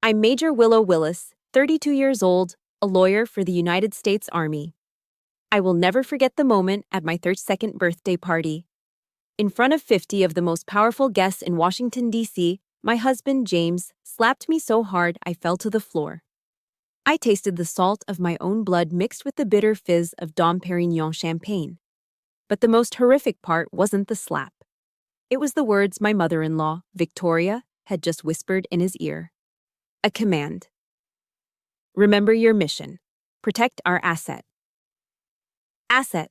I'm Major Willow Willis, 32 years old, a lawyer for the United States Army. I will never forget the moment at my 32nd birthday party. In front of 50 of the most powerful guests in Washington, D.C., my husband, James, slapped me so hard I fell to the floor. I tasted the salt of my own blood mixed with the bitter fizz of Dom Perignon champagne. But the most horrific part wasn't the slap. It was the words my mother-in-law, Victoria, had just whispered in his ear. A command. Remember your mission. Protect our asset. Asset.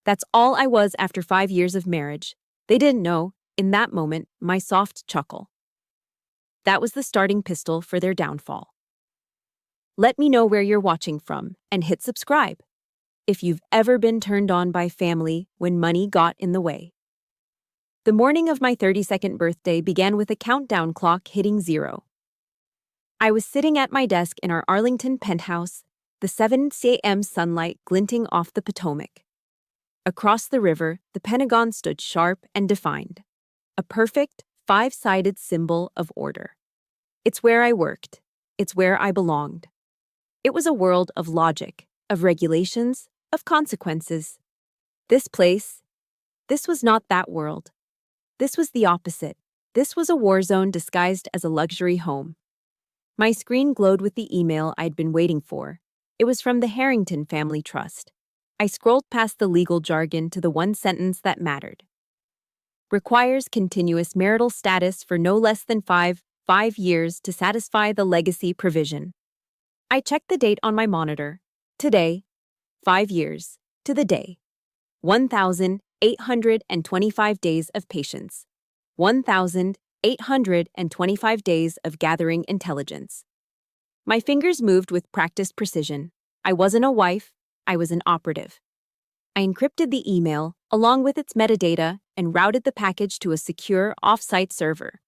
That's all I was after 5 years of marriage. They didn't know, in that moment, my soft chuckle. That was the starting pistol for their downfall. Let me know where you're watching from and hit subscribe if you've ever been turned on by family when money got in the way. The morning of my 32nd birthday began with a countdown clock hitting 0. I was sitting at my desk in our Arlington penthouse, the 7 a.m. sunlight glinting off the Potomac. Across the river, the Pentagon stood sharp and defined, a perfect, 5-sided symbol of order. It's where I worked. It's where I belonged. It was a world of logic, of regulations, of consequences. This place, this was not that world. This was the opposite. This was a war zone disguised as a luxury home. My screen glowed with the email I'd been waiting for. It was from the Harrington Family Trust. I scrolled past the legal jargon to the one sentence that mattered. Requires continuous marital status for no less than 5 years to satisfy the legacy provision. I checked the date on my monitor. Today, 5 years, to the day. 1,825 days of patience. 1,825 days of gathering intelligence. My fingers moved with practiced precision. I wasn't a wife, I was an operative. I encrypted the email, along with its metadata, and routed the package to a secure off-site server.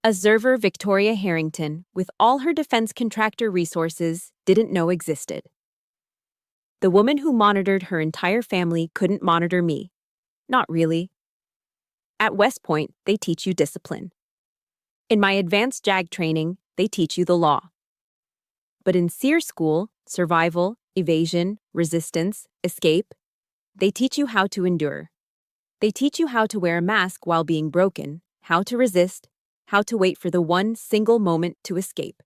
A server Victoria Harrington, with all her defense contractor resources, didn't know existed. The woman who monitored her entire family couldn't monitor me. Not really. At West Point, they teach you discipline. In my advanced JAG training, they teach you the law. But in SEER school, survival, evasion, resistance, escape, they teach you how to endure. They teach you how to wear a mask while being broken, how to resist, how to wait for the one single moment to escape.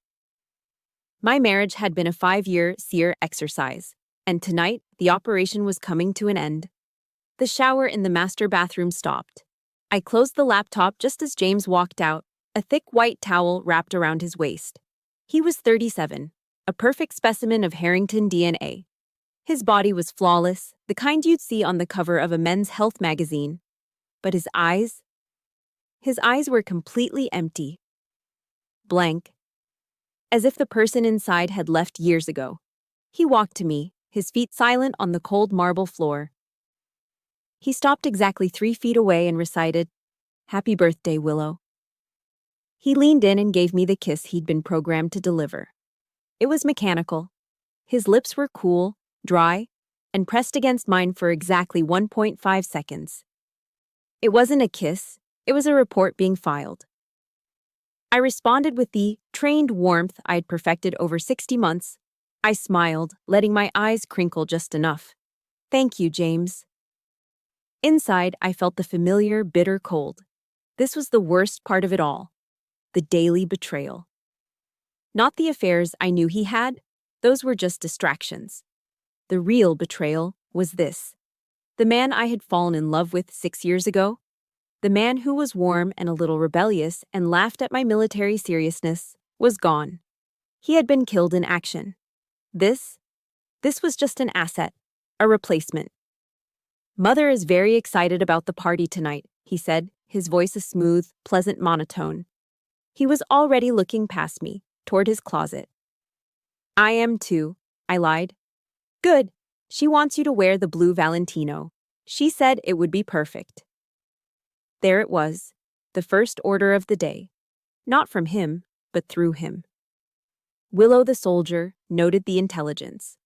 My marriage had been a 5-year SEER exercise, and tonight the operation was coming to an end. The shower in the master bathroom stopped. I closed the laptop just as James walked out, a thick white towel wrapped around his waist. He was 37, a perfect specimen of Harrington DNA. His body was flawless, the kind you'd see on the cover of a men's health magazine. But his eyes were completely empty. Blank. As if the person inside had left years ago. He walked to me, his feet silent on the cold marble floor. He stopped exactly 3 feet away and recited, "Happy birthday, Willow." He leaned in and gave me the kiss he'd been programmed to deliver. It was mechanical. His lips were cool, dry, and pressed against mine for exactly 1.5 seconds. It wasn't a kiss, it was a report being filed. I responded with the trained warmth I'd perfected over 60 months. I smiled, letting my eyes crinkle just enough. "Thank you, James." Inside, I felt the familiar, bitter cold. This was the worst part of it all. The daily betrayal. Not the affairs I knew he had, those were just distractions. The real betrayal was this. The man I had fallen in love with 6 years ago, the man who was warm and a little rebellious and laughed at my military seriousness, was gone. He had been killed in action. This was just an asset, a replacement. "Mother is very excited about the party tonight," he said, his voice a smooth, pleasant monotone. He was already looking past me, toward his closet. "I am too," I lied. "Good. She wants you to wear the blue Valentino. She said it would be perfect." There it was, the first order of the day. Not from him, but through him. Willow the soldier noted the intelligence.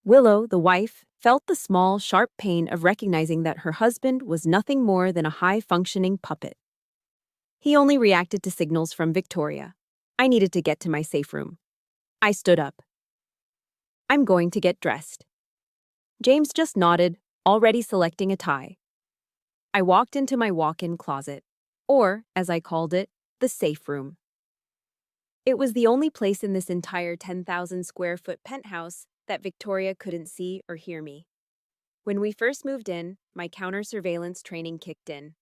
Willow, the wife, felt the small, sharp pain of recognizing that her husband was nothing more than a high-functioning puppet. He only reacted to signals from Victoria. I needed to get to my safe room. I stood up. I'm going to get dressed. James just nodded, already selecting a tie. I walked into my walk-in closet, or, as I called it, the safe room. It was the only place in this entire 10,000 square foot penthouse that Victoria couldn't see or hear me. When we first moved in, my counter surveillance training kicked in.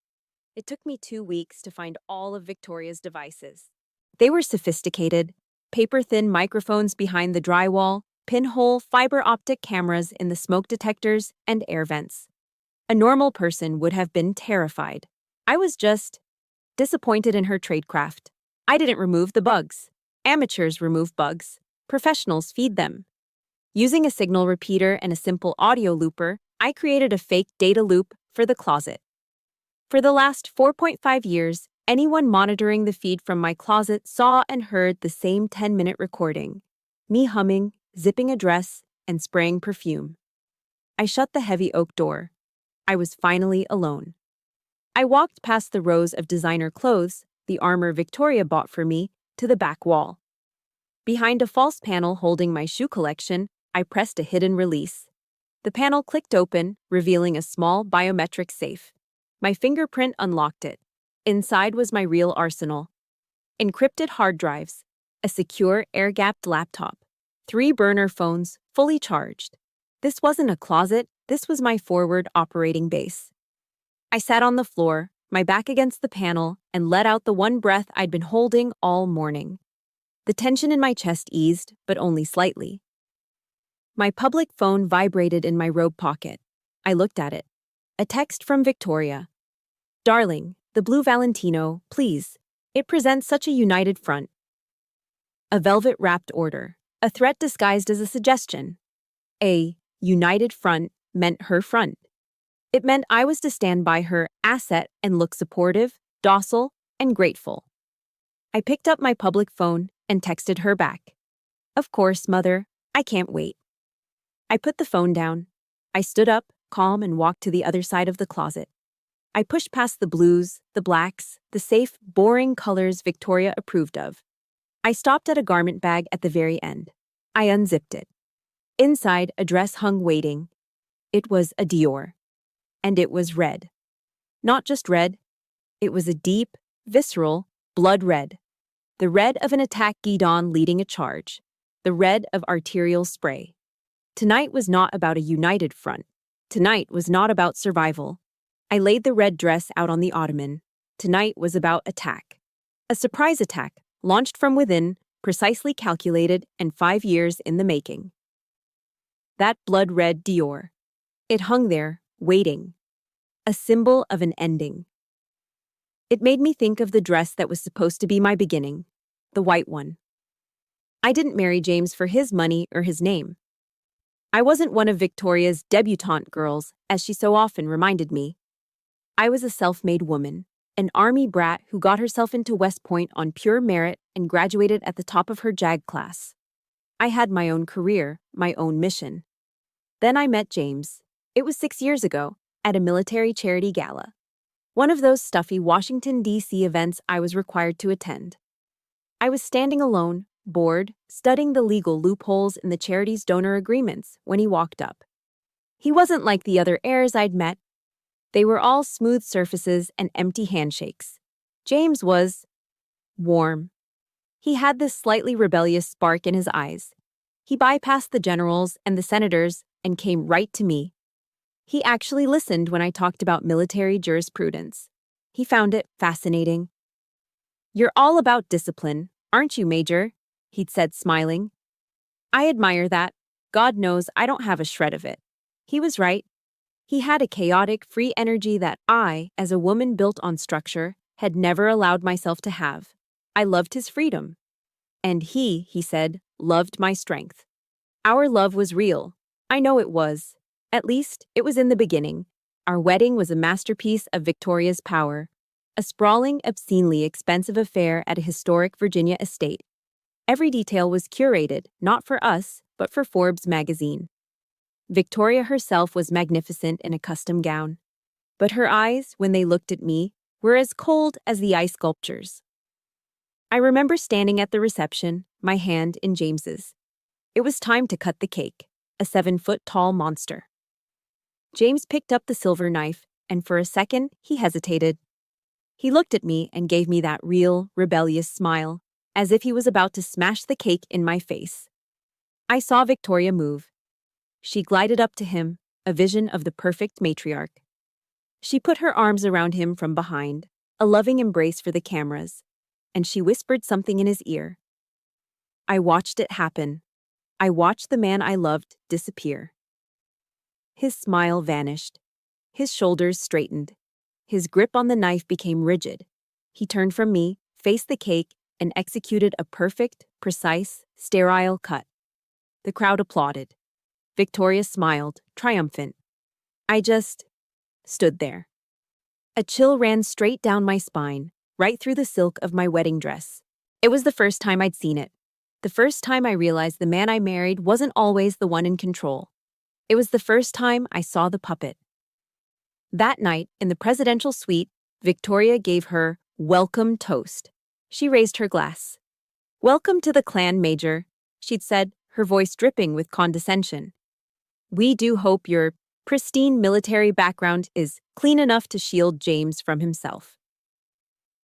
It took me 2 weeks to find all of Victoria's devices. They were sophisticated, paper-thin microphones behind the drywall, pinhole fiber optic cameras in the smoke detectors and air vents. A normal person would have been terrified. I was just disappointed in her tradecraft. I didn't remove the bugs. Amateurs remove bugs. Professionals feed them. Using a signal repeater and a simple audio looper, I created a fake data loop for the closet. For the last 4.5 years, anyone monitoring the feed from my closet saw and heard the same 10-minute recording. Me humming, zipping a dress, and spraying perfume. I shut the heavy oak door. I was finally alone. I walked past the rows of designer clothes, the armor Victoria bought for me, to the back wall. Behind a false panel holding my shoe collection, I pressed a hidden release. The panel clicked open, revealing a small biometric safe. My fingerprint unlocked it. Inside was my real arsenal. Encrypted hard drives, a secure air-gapped laptop, 3 burner phones fully charged. This wasn't a closet, this was my forward operating base. I sat on the floor, my back against the panel, and let out the one breath I'd been holding all morning. The tension in my chest eased, but only slightly. My public phone vibrated in my robe pocket. I looked at it. A text from Victoria. Darling, the blue Valentino, please. It presents such a united front. A velvet-wrapped order. A threat disguised as a suggestion. A united front meant her front. It meant I was to stand by her asset and look supportive, docile, and grateful. I picked up my public phone and texted her back. Of course, Mother, I can't wait. I put the phone down. I stood up, calm, and walked to the other side of the closet. I pushed past the blues, the blacks, the safe, boring colors Victoria approved of. I stopped at a garment bag at the very end. I unzipped it. Inside, a dress hung waiting. It was a Dior. And it was red. Not just red. It was a deep, visceral, blood red. The red of an attack guidon leading a charge. The red of arterial spray. Tonight was not about a united front. Tonight was not about survival. I laid the red dress out on the ottoman. Tonight was about attack. A surprise attack, launched from within, precisely calculated, and 5 years in the making. That blood-red Dior. It hung there, waiting. A symbol of an ending. It made me think of the dress that was supposed to be my beginning, the white one. I didn't marry James for his money or his name. I wasn't one of Victoria's debutante girls, as she so often reminded me. I was a self-made woman, an army brat who got herself into West Point on pure merit and graduated at the top of her JAG class. I had my own career, my own mission. Then I met James. It was 6 years ago, at a military charity gala. One of those stuffy Washington, D.C. events I was required to attend. I was standing alone, bored, studying the legal loopholes in the charity's donor agreements when he walked up. He wasn't like the other heirs I'd met. They were all smooth surfaces and empty handshakes. James was warm. He had this slightly rebellious spark in his eyes. He bypassed the generals and the senators and came right to me. He actually listened when I talked about military jurisprudence. He found it fascinating. "You're all about discipline, aren't you, Major?" he'd said, smiling. I admire that. God knows I don't have a shred of it. He was right. He had a chaotic, free energy that I, as a woman built on structure, had never allowed myself to have. I loved his freedom. And he said, loved my strength. Our love was real. I know it was. At least, it was in the beginning. Our wedding was a masterpiece of Victoria's power. A sprawling, obscenely expensive affair at a historic Virginia estate. Every detail was curated, not for us, but for Forbes magazine. Victoria herself was magnificent in a custom gown. But her eyes, when they looked at me, were as cold as the ice sculptures. I remember standing at the reception, my hand in James's. It was time to cut the cake, a 7-foot-tall monster. James picked up the silver knife, and for a second, he hesitated. He looked at me and gave me that real, rebellious smile, as if he was about to smash the cake in my face. I saw Victoria move. She glided up to him, a vision of the perfect matriarch. She put her arms around him from behind, a loving embrace for the cameras, and she whispered something in his ear. I watched it happen. I watched the man I loved disappear. His smile vanished. His shoulders straightened. His grip on the knife became rigid. He turned from me, faced the cake, and executed a perfect, precise, sterile cut. The crowd applauded. Victoria smiled, triumphant. I just stood there. A chill ran straight down my spine, right through the silk of my wedding dress. It was the first time I'd seen it. The first time I realized the man I married wasn't always the one in control. It was the first time I saw the puppet. That night, in the presidential suite, Victoria gave her welcome toast. She raised her glass. Welcome to the clan, Major, she'd said, her voice dripping with condescension. We do hope your pristine military background is clean enough to shield James from himself.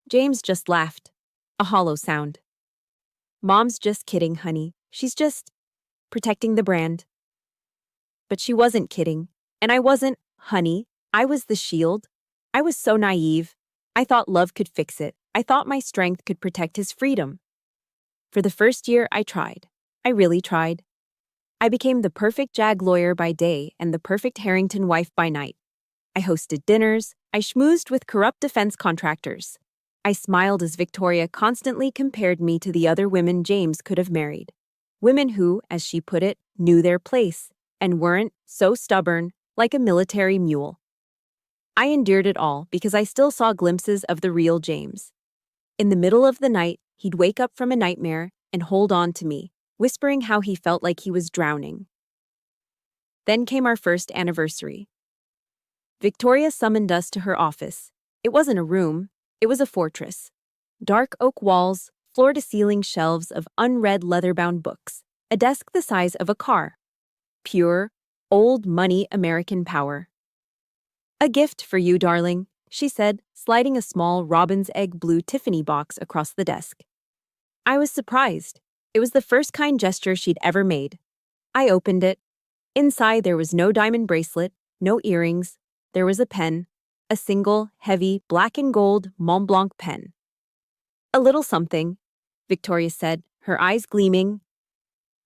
James just laughed, a hollow sound. Mom's just kidding, honey. She's just protecting the brand. But she wasn't kidding, and I wasn't, honey. I was the shield. I was so naive. I thought love could fix it. I thought my strength could protect his freedom. For the first year, I tried. I really tried. I became the perfect JAG lawyer by day and the perfect Harrington wife by night. I hosted dinners. I schmoozed with corrupt defense contractors. I smiled as Victoria constantly compared me to the other women James could have married. Women who, as she put it, knew their place and weren't so stubborn like a military mule. I endured it all because I still saw glimpses of the real James. In the middle of the night, he'd wake up from a nightmare and hold on to me, whispering how he felt like he was drowning. Then came our first anniversary. Victoria summoned us to her office. It wasn't a room, it was a fortress. Dark oak walls, floor-to-ceiling shelves of unread leather-bound books, a desk the size of a car. Pure, old-money American power. A gift for you, darling, she said, sliding a small robin's egg blue Tiffany box across the desk. I was surprised. It was the first kind gesture she'd ever made. I opened it. Inside there was no diamond bracelet, no earrings. There was a pen, a single, heavy, black and gold Mont Blanc pen. A little something, Victoria said, her eyes gleaming.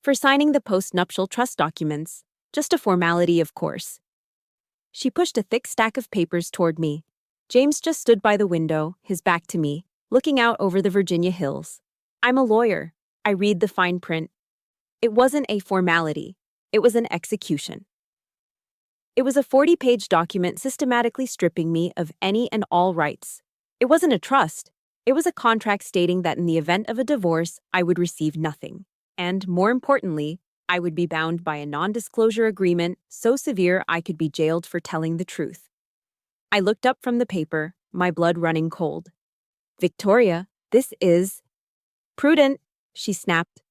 For signing the post-nuptial trust documents. Just a formality, of course. She pushed a thick stack of papers toward me. James just stood by the window, his back to me, looking out over the Virginia hills. I'm a lawyer. I read the fine print. It wasn't a formality. It was an execution. It was a 40-page document systematically stripping me of any and all rights. It wasn't a trust. It was a contract stating that in the event of a divorce, I would receive nothing. And, more importantly, I would be bound by a non-disclosure agreement so severe I could be jailed for telling the truth. I looked up from the paper, my blood running cold. Victoria, this is prudent, she snapped.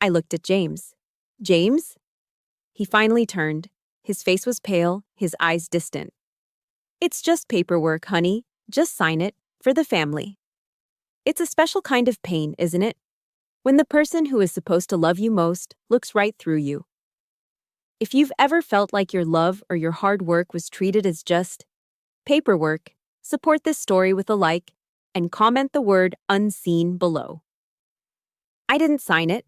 I looked at James. James? He finally turned. His face was pale, his eyes distant. It's just paperwork, honey. Just sign it, for the family. It's a special kind of pain, isn't it? When the person who is supposed to love you most looks right through you. If you've ever felt like your love or your hard work was treated as just paperwork, support this story with a like and comment the word unseen below. I didn't sign it.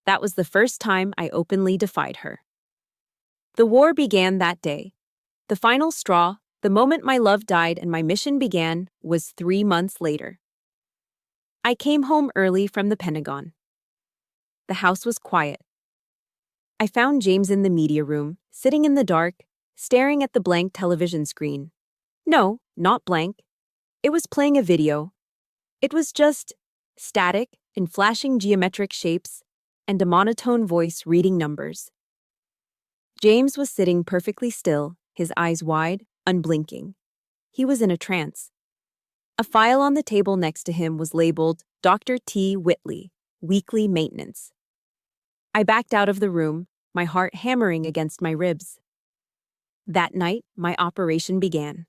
That was the first time I openly defied her. The war began that day. The final straw, the moment my love died and my mission began, was 3 months later. I came home early from the Pentagon. The house was quiet. I found James in the media room, sitting in the dark, staring at the blank television screen. No, not blank. It was playing a video. It was just static in flashing geometric shapes and a monotone voice reading numbers. James was sitting perfectly still, his eyes wide, unblinking. He was in a trance. A file on the table next to him was labeled Dr. T. Whitley, Weekly Maintenance. I backed out of the room, my heart hammering against my ribs. That night, my operation began.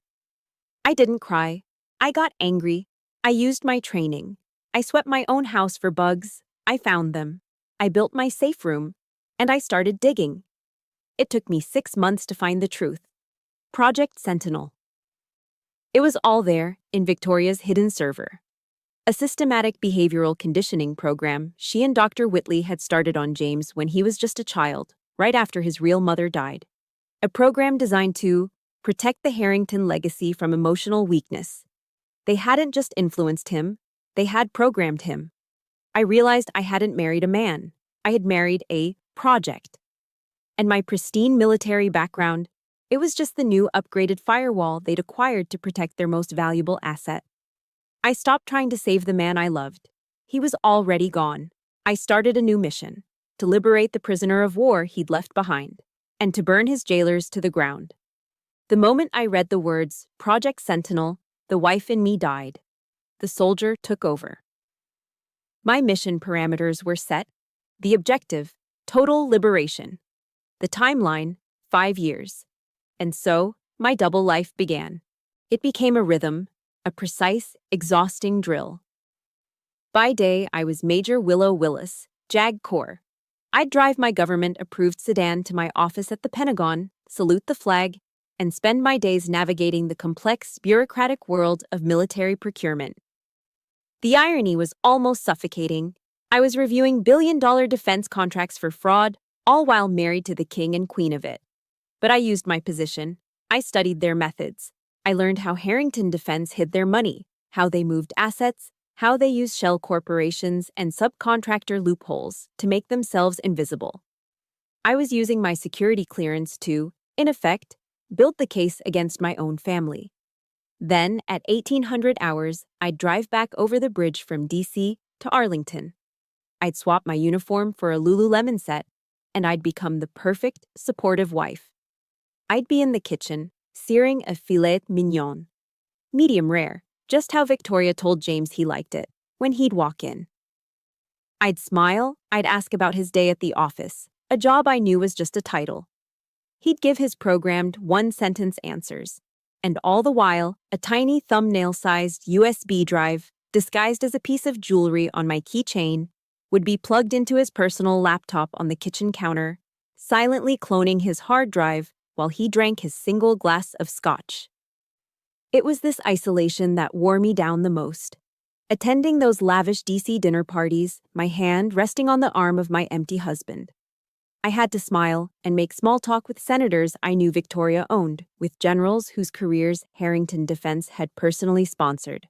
I didn't cry. I got angry. I used my training. I swept my own house for bugs. I found them. I built my safe room. And I started digging. It took me 6 months to find the truth. Project Sentinel. It was all there in Victoria's hidden server. A systematic behavioral conditioning program she and Dr. Whitley had started on James when he was just a child, right after his real mother died. A program designed to protect the Harrington legacy from emotional weakness. They hadn't just influenced him, they had programmed him. I realized I hadn't married a man. I had married a project. And my pristine military background, it was just the new upgraded firewall they'd acquired to protect their most valuable asset. I stopped trying to save the man I loved. He was already gone. I started a new mission, to liberate the prisoner of war he'd left behind, and to burn his jailers to the ground. The moment I read the words, Project Sentinel, the wife in me died. The soldier took over. My mission parameters were set. The objective, total liberation. The timeline, 5 years. And so, my double life began. It became a rhythm, a precise, exhausting drill. By day, I was Major Willow Willis, JAG Corps. I'd drive my government-approved sedan to my office at the Pentagon, salute the flag, and spend my days navigating the complex, bureaucratic world of military procurement. The irony was almost suffocating. I was reviewing billion-dollar defense contracts for fraud, all while married to the king and queen of it. But I used my position. I studied their methods. I learned how Harrington Defense hid their money, how they moved assets, how they used shell corporations and subcontractor loopholes to make themselves invisible. I was using my security clearance to, in effect, build the case against my own family. Then, at 1800 hours, I'd drive back over the bridge from D.C. to Arlington. I'd swap my uniform for a Lululemon set, and I'd become the perfect, supportive wife. I'd be in the kitchen, searing a filet mignon. Medium rare, just how Victoria told James he liked it, when he'd walk in. I'd smile, I'd ask about his day at the office, a job I knew was just a title. He'd give his programmed one-sentence answers, and all the while, a tiny thumbnail-sized USB drive, disguised as a piece of jewelry on my keychain, would be plugged into his personal laptop on the kitchen counter, silently cloning his hard drive while he drank his single glass of scotch. It was this isolation that wore me down the most. Attending those lavish DC dinner parties, my hand resting on the arm of my empty husband. I had to smile and make small talk with senators I knew Victoria owned, with generals whose careers Harrington Defense had personally sponsored.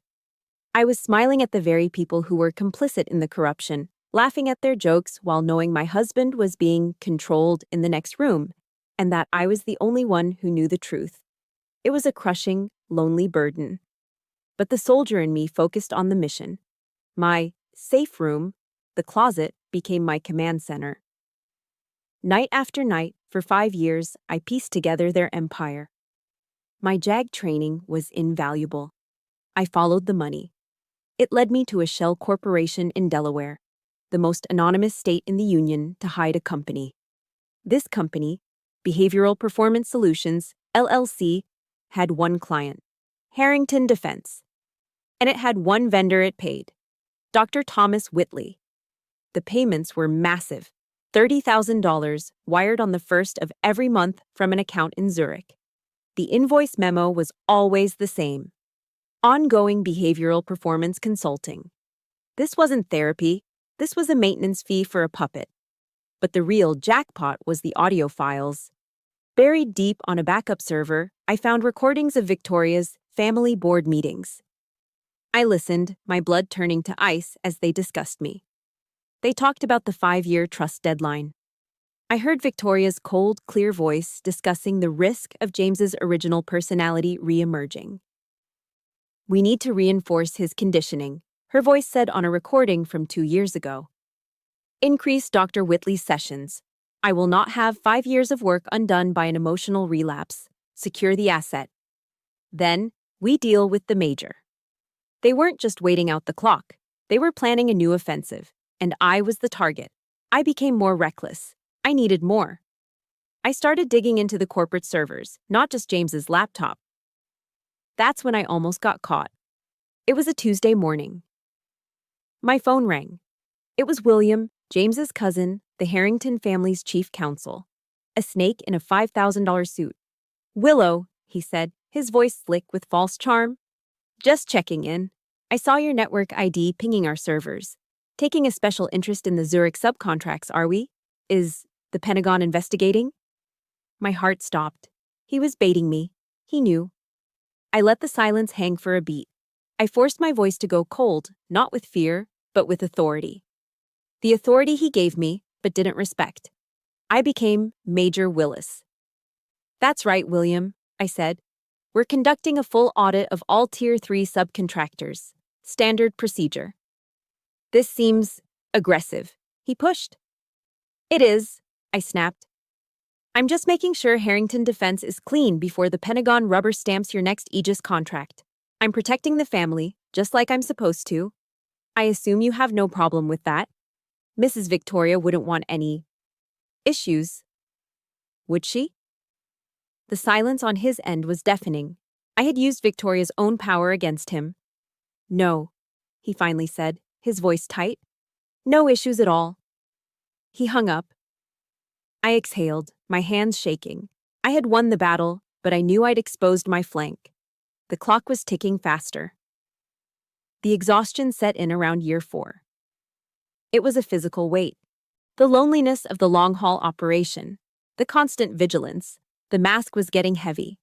I was smiling at the very people who were complicit in the corruption, laughing at their jokes while knowing my husband was being controlled in the next room, and that I was the only one who knew the truth. It was a crushing, lonely burden. But the soldier in me focused on the mission. My safe room, the closet, became my command center. Night after night, for 5 years, I pieced together their empire. My JAG training was invaluable. I followed the money. It led me to a shell corporation in Delaware, the most anonymous state in the Union, to hide a company. This company, Behavioral Performance Solutions, LLC, had one client, Harrington Defense. And it had one vendor it paid, Dr. Thomas Whitley. The payments were massive, $30,000 wired on the first of every month from an account in Zurich. The invoice memo was always the same. Ongoing behavioral performance consulting. This wasn't therapy, this was a maintenance fee for a puppet. But the real jackpot was the audio files. Buried deep on a backup server, I found recordings of Victoria's family board meetings. I listened, my blood turning to ice as they discussed me. They talked about the 5-year trust deadline. I heard Victoria's cold, clear voice discussing the risk of James's original personality re-emerging. "We need to reinforce his conditioning," her voice said on a recording from 2 years ago. "Increase Dr. Whitley's sessions. I will not have 5 years of work undone by an emotional relapse. Secure the asset. Then, we deal with the major." They weren't just waiting out the clock. They were planning a new offensive, and I was the target. I became more reckless. I needed more. I started digging into the corporate servers, not just James's laptop. That's when I almost got caught. It was a Tuesday morning. My phone rang. It was William, James's cousin, the Harrington family's chief counsel. A snake in a $5,000 suit. "Willow," he said, his voice slick with false charm. "Just checking in. I saw your network ID pinging our servers. Taking a special interest in the Zurich subcontracts, are we? Is the Pentagon investigating?" My heart stopped. He was baiting me. He knew. I let the silence hang for a beat. I forced my voice to go cold, not with fear, but with authority. The authority he gave me, but didn't respect. I became Major Willis. "That's right, William," I said. "We're conducting a full audit of all Tier 3 subcontractors. Standard procedure." "This seems aggressive," he pushed. "It is," I snapped. "I'm just making sure Harrington Defense is clean before the Pentagon rubber stamps your next Aegis contract. I'm protecting the family, just like I'm supposed to. I assume you have no problem with that. Mrs. Victoria wouldn't want any issues, would she?" The silence on his end was deafening. I had used Victoria's own power against him. "No," he finally said, his voice tight. "No issues at all." He hung up. I exhaled, my hands shaking. I had won the battle, but I knew I'd exposed my flank. The clock was ticking faster. The exhaustion set in around year 4. It was a physical weight. The loneliness of the long-haul operation, the constant vigilance, the mask was getting heavy.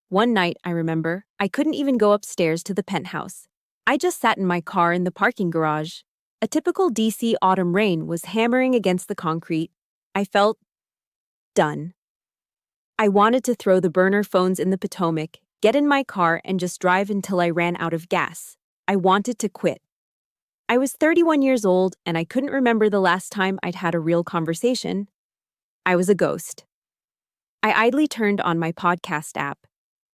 One night, I remember, I couldn't even go upstairs to the penthouse. I just sat in my car in the parking garage. A typical DC autumn rain was hammering against the concrete. I felt done. I wanted to throw the burner phones in the Potomac, get in my car, and just drive until I ran out of gas. I wanted to quit. I was 31 years old, and I couldn't remember the last time I'd had a real conversation. I was a ghost. I idly turned on my podcast app.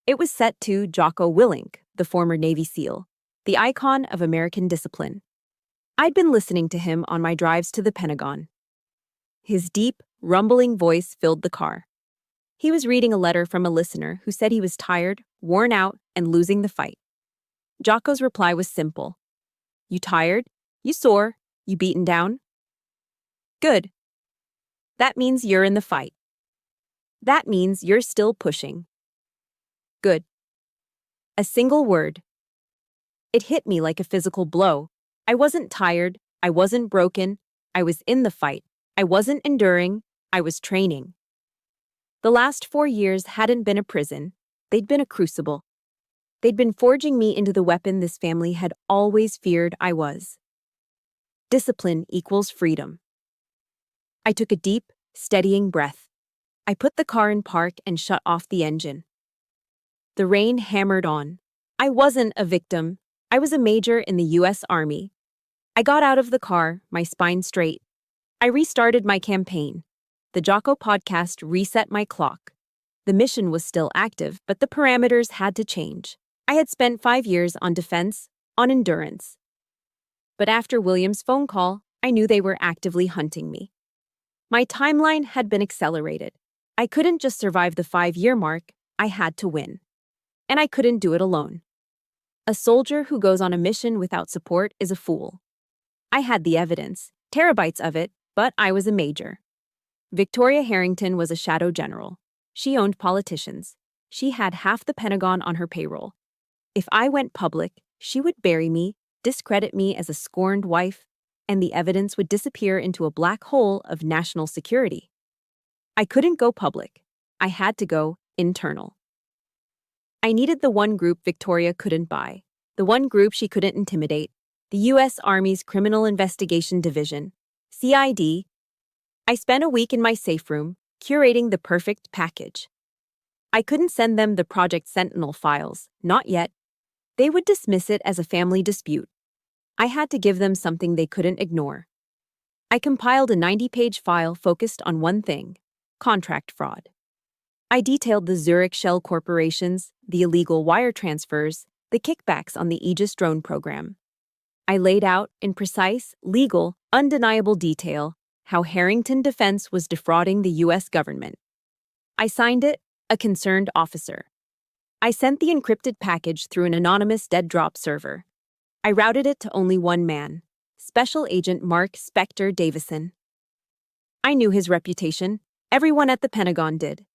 It was set to Jocko Willink, the former Navy SEAL, the icon of American discipline. I'd been listening to him on my drives to the Pentagon. His deep, rumbling voice filled the car. He was reading a letter from a listener who said he was tired, worn out, and losing the fight. Jocko's reply was simple. "You tired? You sore? You beaten down? Good. That means you're in the fight. That means you're still pushing. Good." A single word. It hit me like a physical blow. I wasn't tired. I wasn't broken. I was in the fight. I wasn't enduring. I was training. The last 4 years hadn't been a prison. They'd been a crucible. They'd been forging me into the weapon this family had always feared I was. Discipline equals freedom. I took a deep, steadying breath. I put the car in park and shut off the engine. The rain hammered on. I wasn't a victim. I was a major in the U.S. Army. I got out of the car, my spine straight. I restarted my campaign. The Jocko podcast reset my clock. The mission was still active, but the parameters had to change. I had spent 5 years on defense, on endurance. But after William's phone call, I knew they were actively hunting me. My timeline had been accelerated. I couldn't just survive the 5-year mark, I had to win. And I couldn't do it alone. A soldier who goes on a mission without support is a fool. I had the evidence, terabytes of it, but I was a major. Victoria Harrington was a shadow general. She owned politicians. She had half the Pentagon on her payroll. If I went public, she would bury me, discredit me as a scorned wife, and the evidence would disappear into a black hole of national security. I couldn't go public. I had to go internal. I needed the one group Victoria couldn't buy, the one group she couldn't intimidate, the U.S. Army's Criminal Investigation Division, CID. I spent a week in my safe room, curating the perfect package. I couldn't send them the Project Sentinel files, not yet. They would dismiss it as a family dispute. I had to give them something they couldn't ignore. I compiled a 90-page file focused on one thing: contract fraud. I detailed the Zurich shell corporations, the illegal wire transfers, the kickbacks on the Aegis drone program. I laid out, in precise, legal, undeniable detail, how Harrington Defense was defrauding the U.S. government. I signed it, a concerned officer. I sent the encrypted package through an anonymous dead drop server. I routed it to only one man, Special Agent Mark Spector Davison. I knew his reputation. Everyone at the Pentagon did.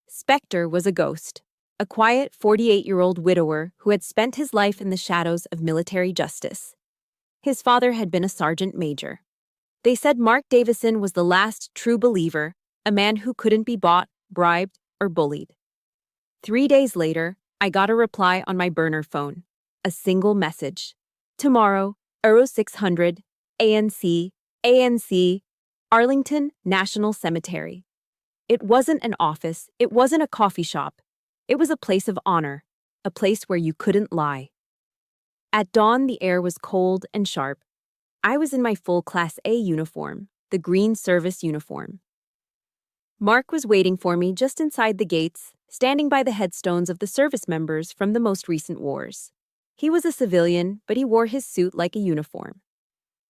Spector was a ghost, a quiet 48-year-old widower who had spent his life in the shadows of military justice. His father had been a sergeant major. They said Mark Davison was the last true believer, a man who couldn't be bought, bribed, or bullied. 3 days later, I got a reply on my burner phone. A single message. Tomorrow, Euro 600, ANC, Arlington National Cemetery. It wasn't an office, it wasn't a coffee shop. It was a place of honor, a place where you couldn't lie. At dawn, the air was cold and sharp. I was in my full Class A uniform, the green service uniform. Mark was waiting for me just inside the gates, standing by the headstones of the service members from the most recent wars. He was a civilian, but he wore his suit like a uniform.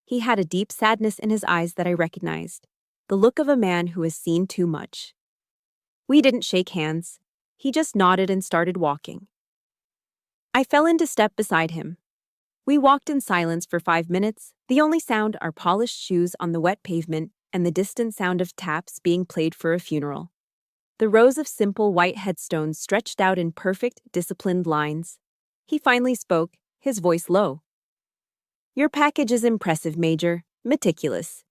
He had a deep sadness in his eyes that I recognized, the look of a man who has seen too much. We didn't shake hands. He just nodded and started walking. I fell into step beside him. We walked in silence for 5 minutes, the only sound our polished shoes on the wet pavement and the distant sound of taps being played for a funeral. The rows of simple white headstones stretched out in perfect, disciplined lines. He finally spoke, his voice low. "Your package is impressive, Major, meticulous.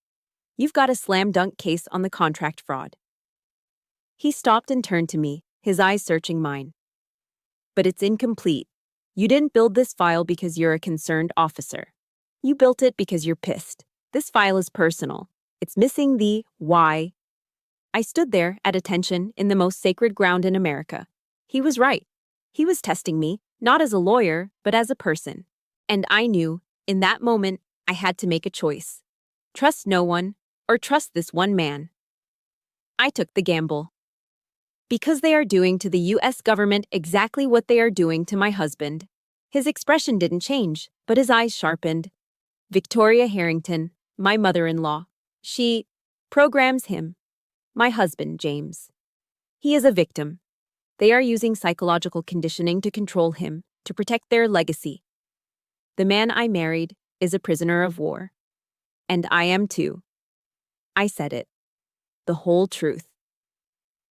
You've got a slam-dunk case on the contract fraud." He stopped and turned to me, his eyes searching mine. "But it's incomplete. You didn't build this file because you're a concerned officer. You built it because you're pissed. This file is personal. It's missing the why." I stood there, at attention, in the most sacred ground in America. He was right. He was testing me, not as a lawyer, but as a person. And I knew, in that moment, I had to make a choice. Trust no one, or trust this one man. I took the gamble. Because they are doing to the U.S. government exactly what they are doing to my husband. His expression didn't change, but his eyes sharpened. Victoria Harrington, my mother-in-law. She programs him. My husband, James. He is a victim. They are using psychological conditioning to control him, to protect their legacy. The man I married is a prisoner of war. And I am too. I said it. The whole truth.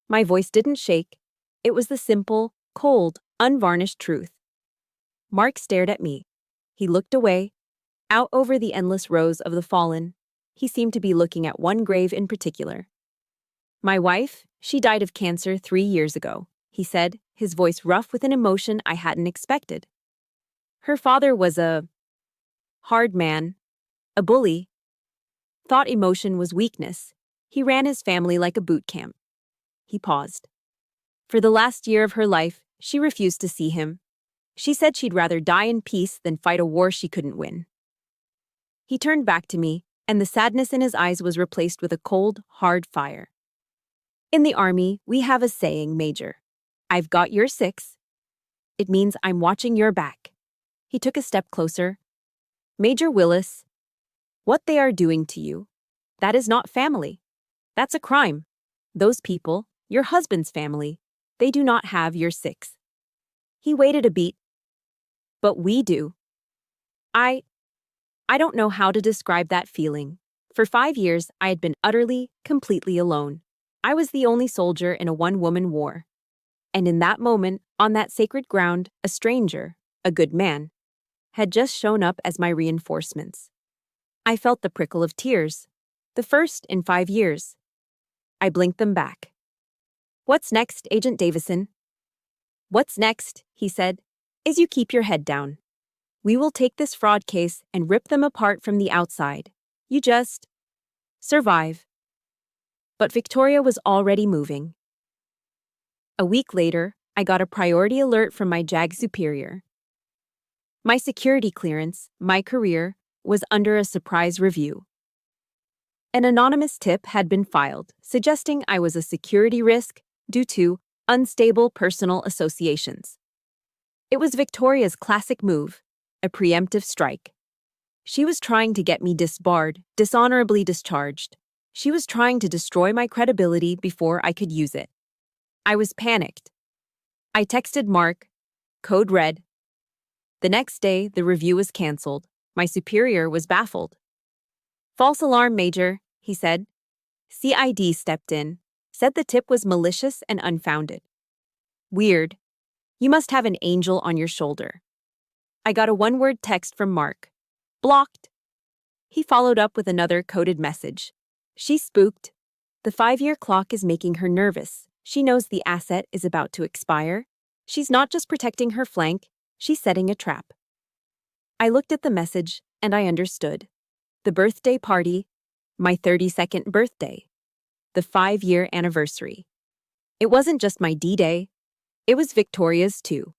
My voice didn't shake. It was the simple, cold, unvarnished truth. Mark stared at me. He looked away, out over the endless rows of the fallen. He seemed to be looking at one grave in particular. "My wife, she died of cancer 3 years ago," he said, his voice rough with an emotion I hadn't expected. "Her father was a hard man, a bully. Thought emotion was weakness. He ran his family like a boot camp." He paused. "For the last year of her life, she refused to see him. She said she'd rather die in peace than fight a war she couldn't win." He turned back to me, and the sadness in his eyes was replaced with a cold, hard fire. "In the Army, we have a saying, Major. I've got your 6. It means I'm watching your back." He took a step closer. "Major Willis, what they are doing to you, that is not family. That's a crime. Those people, your husband's family, they do not have your 6. He waited a beat. "But we do." I don't know how to describe that feeling. For 5 years, I had been utterly, completely alone. I was the only soldier in a one-woman war. And in that moment, on that sacred ground, a stranger, a good man, had just shown up as my reinforcements. I felt the prickle of tears, the first in 5 years. I blinked them back. "What's next, Agent Davison?" "What's next," he said, "is you keep your head down. We will take this fraud case and rip them apart from the outside. You just survive." But Victoria was already moving. A week later, I got a priority alert from my JAG superior. My security clearance, my career, was under a surprise review. An anonymous tip had been filed, suggesting I was a security risk due to unstable personal associations. It was Victoria's classic move, a preemptive strike. She was trying to get me disbarred, dishonorably discharged. She was trying to destroy my credibility before I could use it. I was panicked. I texted Mark, code red. The next day, the review was canceled. My superior was baffled. False alarm, Major, he said. CID stepped in, said the tip was malicious and unfounded. Weird. You must have an angel on your shoulder. I got a one-word text from Mark. Blocked. He followed up with another coded message. She spooked. The 5-year clock is making her nervous. She knows the asset is about to expire. She's not just protecting her flank, she's setting a trap. I looked at the message, and I understood. The birthday party, my 32nd birthday. The 5-year anniversary. It wasn't just my D-Day, it was Victoria's too.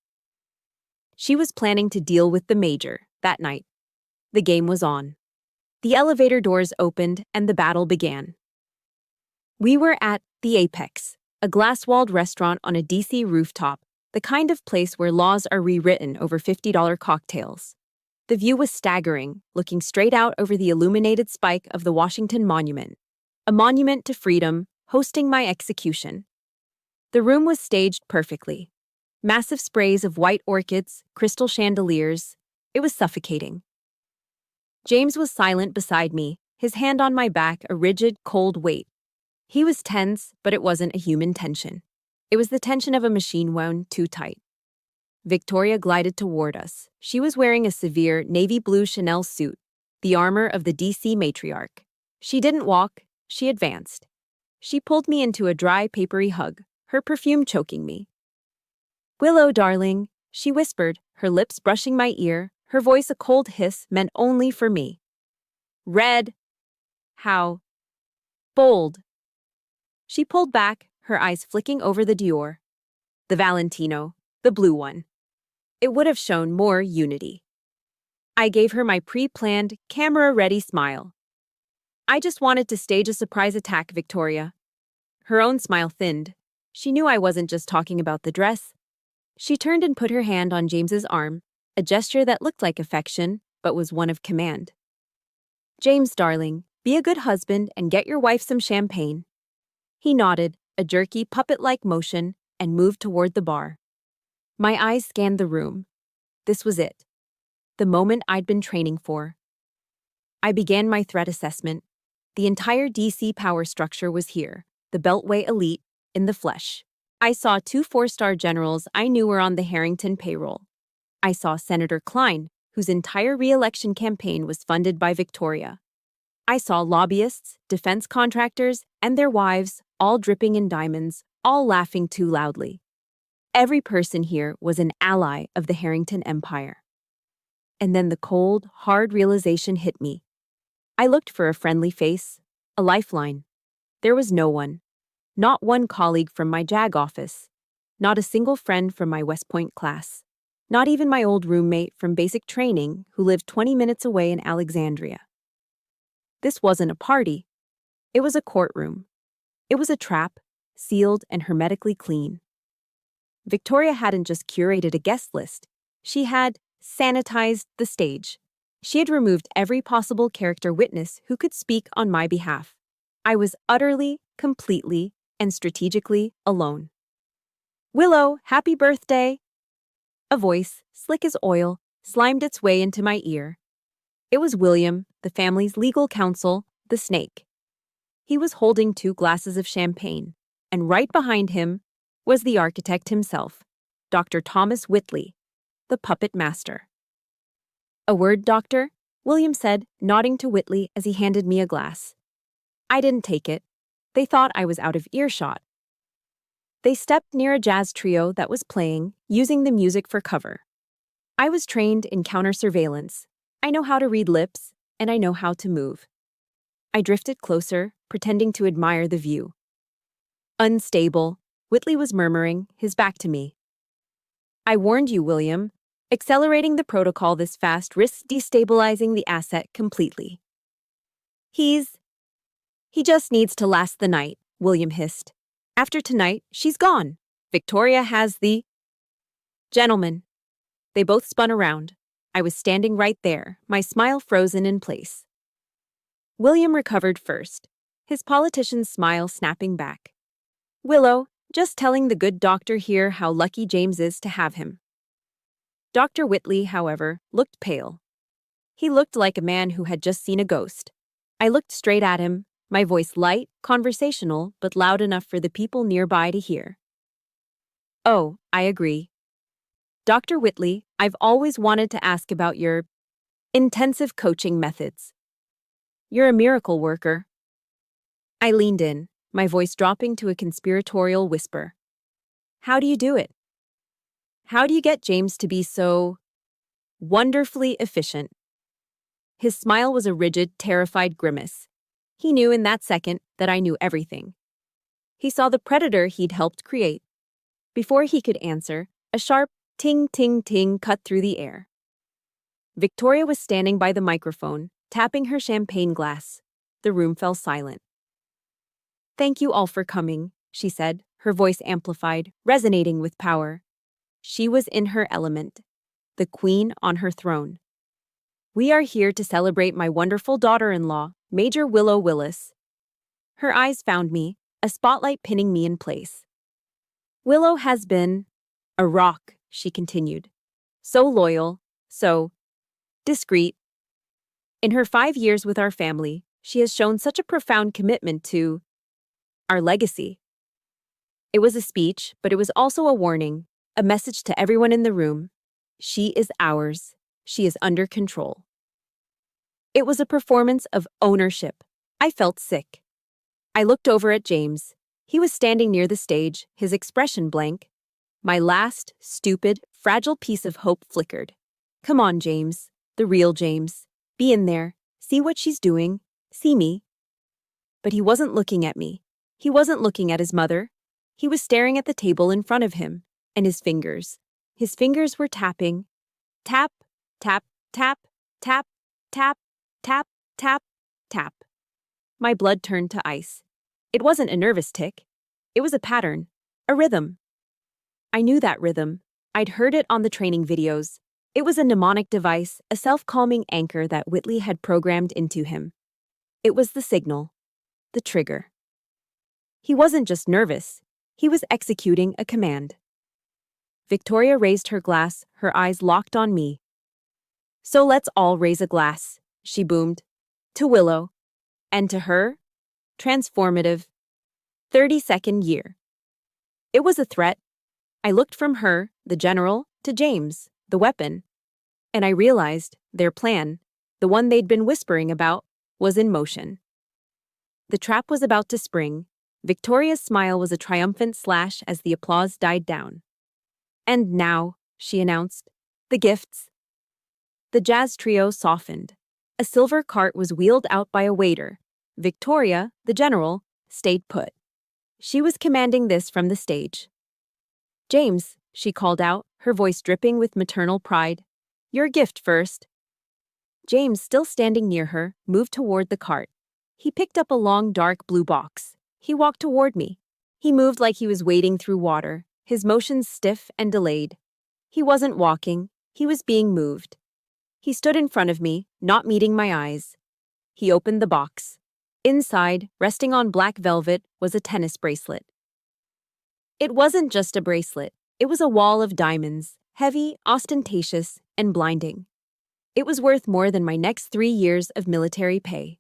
She was planning to deal with the Major that night. The game was on. The elevator doors opened and the battle began. We were at the Apex, a glass-walled restaurant on a DC rooftop, the kind of place where laws are rewritten over $50 cocktails. The view was staggering, looking straight out over the illuminated spike of the Washington Monument, a monument to freedom, hosting my execution. The room was staged perfectly. Massive sprays of white orchids, crystal chandeliers. It was suffocating. James was silent beside me, his hand on my back, a rigid, cold weight. He was tense, but it wasn't a human tension. It was the tension of a machine wound too tight. Victoria glided toward us. She was wearing a severe navy blue Chanel suit, the armor of the DC matriarch. She didn't walk, she advanced. She pulled me into a dry, papery hug, her perfume choking me. Willow, darling, she whispered, her lips brushing my ear, her voice a cold hiss meant only for me. Red. How? Bold. She pulled back, her eyes flicking over the Dior. The Valentino, the blue one. It would have shown more unity. I gave her my pre-planned, camera-ready smile. I just wanted to stage a surprise attack, Victoria. Her own smile thinned. She knew I wasn't just talking about the dress. She turned and put her hand on James's arm, a gesture that looked like affection, but was one of command. James, darling, be a good husband and get your wife some champagne. He nodded, a jerky, puppet-like motion, and moved toward the bar. My eyes scanned the room. This was it. The moment I'd been training for. I began my threat assessment. The entire DC power structure was here, the Beltway elite, in the flesh. I saw 2 4-star generals I knew were on the Harrington payroll. I saw Senator Klein, whose entire re-election campaign was funded by Victoria. I saw lobbyists, defense contractors, and their wives, all dripping in diamonds, all laughing too loudly. Every person here was an ally of the Harrington Empire. And then the cold, hard realization hit me. I looked for a friendly face, a lifeline. There was no one. Not one colleague from my JAG office. Not a single friend from my West Point class. Not even my old roommate from basic training who lived 20 minutes away in Alexandria. This wasn't a party. It was a courtroom. It was a trap, sealed and hermetically clean. Victoria hadn't just curated a guest list. She had sanitized the stage. She had removed every possible character witness who could speak on my behalf. I was utterly, completely, and strategically alone. Willow, happy birthday! A voice, slick as oil, slimed its way into my ear. It was William, the family's legal counsel, the snake. He was holding 2 glasses of champagne, and right behind him was the architect himself, Dr. Thomas Whitley, the puppet master. A word, doctor? William said, nodding to Whitley as he handed me a glass. I didn't take it. They thought I was out of earshot. They stepped near a jazz trio that was playing, using the music for cover. I was trained in counter-surveillance. I know how to read lips, and I know how to move. I drifted closer, pretending to admire the view. Unstable, Whitley was murmuring, his back to me. I warned you, William. Accelerating the protocol this fast risks destabilizing the asset completely. He just needs to last the night, William hissed. After tonight, she's gone. Victoria has the... Gentlemen. They both spun around. I was standing right there, my smile frozen in place. William recovered first, his politician's smile snapping back. Willow, just telling the good doctor here how lucky James is to have him. Dr. Whitley, however, looked pale. He looked like a man who had just seen a ghost. I looked straight at him, my voice light, conversational, but loud enough for the people nearby to hear. Oh, I agree. Dr. Whitley, I've always wanted to ask about your intensive coaching methods. You're a miracle worker. I leaned in, my voice dropping to a conspiratorial whisper. How do you do it? How do you get James to be so wonderfully efficient? His smile was a rigid, terrified grimace. He knew in that second that I knew everything. He saw the predator he'd helped create. Before he could answer, a sharp ting ting ting cut through the air. Victoria was standing by the microphone, tapping her champagne glass. The room fell silent. Thank you all for coming, she said, her voice amplified, resonating with power. She was in her element, the queen on her throne. We are here to celebrate my wonderful daughter-in-law, Major Willow Willis. Her eyes found me, a spotlight pinning me in place. Willow has been a rock, she continued. So loyal, so discreet. In her 5 years with our family, she has shown such a profound commitment to our legacy. It was a speech, but it was also a warning, a message to everyone in the room. She is ours. She is under control. It was a performance of ownership. I felt sick. I looked over at James. He was standing near the stage, his expression blank. My last, stupid, fragile piece of hope flickered. Come on, James. The real James. Be in there. See what she's doing. See me. But he wasn't looking at me. He wasn't looking at his mother. He was staring at the table in front of him, and his fingers were tapping. Tap, tap, tap, tap, tap, tap, tap, tap. My blood turned to ice. It wasn't a nervous tick. It was a pattern, a rhythm. I knew that rhythm. I'd heard it on the training videos. It was a mnemonic device, a self-calming anchor that Whitley had programmed into him. It was the signal, the trigger. He wasn't just nervous. He was executing a command. Victoria raised her glass, her eyes locked on me. So let's all raise a glass, she boomed. To Willow. And to her, transformative 32nd year. It was a threat. I looked from her, the general, to James, the weapon, and I realized their plan, the one they'd been whispering about, was in motion. The trap was about to spring. Victoria's smile was a triumphant slash as the applause died down. And now, she announced, the gifts. The jazz trio softened. A silver cart was wheeled out by a waiter. Victoria, the general, stayed put. She was commanding this from the stage. James, she called out, her voice dripping with maternal pride. Your gift first. James, still standing near her, moved toward the cart. He picked up a long, dark blue box. He walked toward me. He moved like he was wading through water, his motions stiff and delayed. He wasn't walking, he was being moved. He stood in front of me, not meeting my eyes. He opened the box. Inside, resting on black velvet, was a tennis bracelet. It wasn't just a bracelet. It was a wall of diamonds, heavy, ostentatious, and blinding. It was worth more than my next 3 years of military pay.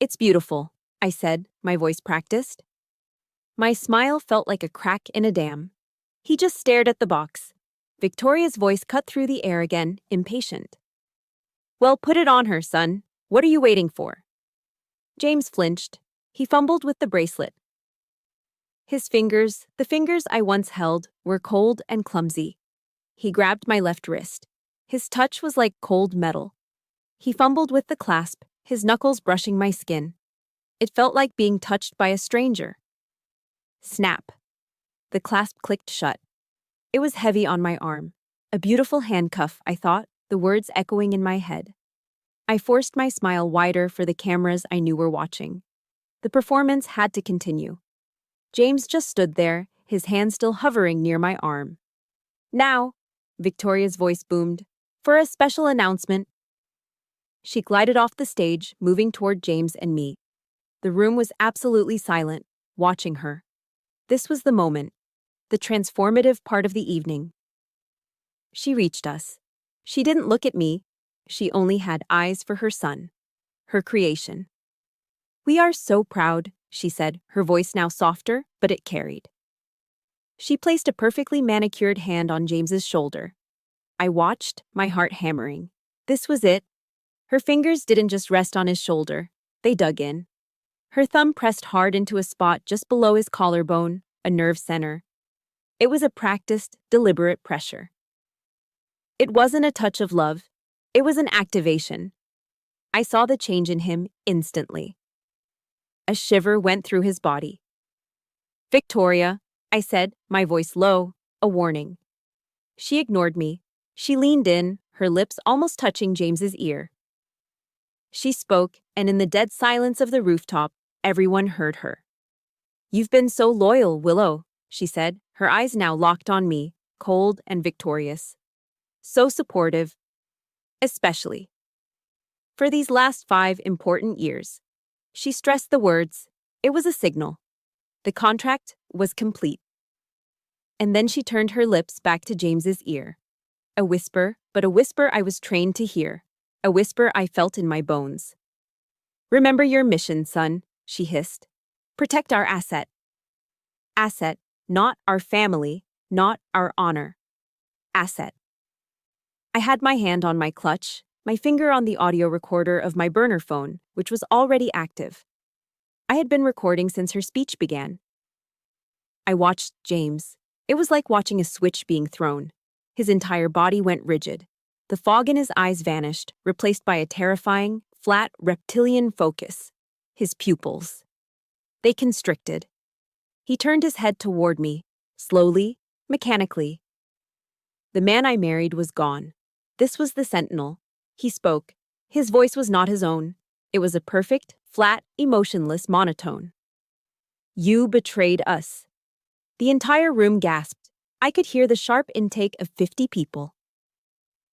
It's beautiful, I said, my voice practiced. My smile felt like a crack in a dam. He just stared at the box. Victoria's voice cut through the air again, impatient. Well, put it on her, son. What are you waiting for? James flinched. He fumbled with the bracelet. His fingers, the fingers I once held, were cold and clumsy. He grabbed my left wrist. His touch was like cold metal. He fumbled with the clasp, his knuckles brushing my skin. It felt like being touched by a stranger. Snap. The clasp clicked shut. It was heavy on my arm. A beautiful handcuff, I thought, the words echoing in my head. I forced my smile wider for the cameras I knew were watching. The performance had to continue. James just stood there, his hand still hovering near my arm. Now, Victoria's voice boomed. For a special announcement. She glided off the stage, moving toward James and me. The room was absolutely silent, watching her. This was the moment, the transformative part of the evening. She reached us. She didn't look at me. She only had eyes for her son, her creation. We are so proud, she said, her voice now softer, but it carried. She placed a perfectly manicured hand on James's shoulder. I watched, my heart hammering. This was it. Her fingers didn't just rest on his shoulder, they dug in. Her thumb pressed hard into a spot just below his collarbone, a nerve center. It was a practiced, deliberate pressure. It wasn't a touch of love, it was an activation. I saw the change in him instantly. A shiver went through his body. Victoria, I said, my voice low, a warning. She ignored me. She leaned in, her lips almost touching James's ear. She spoke, and in the dead silence of the rooftop, everyone heard her. You've been so loyal, Willow, she said, her eyes now locked on me, cold and victorious. So supportive, especially for these last 5 important years. She stressed the words. It was a signal. The contract was complete. And then she turned her lips back to James's ear. A whisper, but a whisper I was trained to hear. A whisper I felt in my bones. Remember your mission, son, she hissed. Protect our asset. Asset, not our family, not our honor. Asset. I had my hand on my clutch, my finger on the audio recorder of my burner phone, which was already active. I had been recording since her speech began. I watched James. It was like watching a switch being thrown. His entire body went rigid. The fog in his eyes vanished, replaced by a terrifying, flat, reptilian focus. His pupils. They constricted. He turned his head toward me, slowly, mechanically. The man I married was gone. This was the sentinel. He spoke. His voice was not his own. It was a perfect, flat, emotionless monotone. You betrayed us. The entire room gasped. I could hear the sharp intake of 50 people.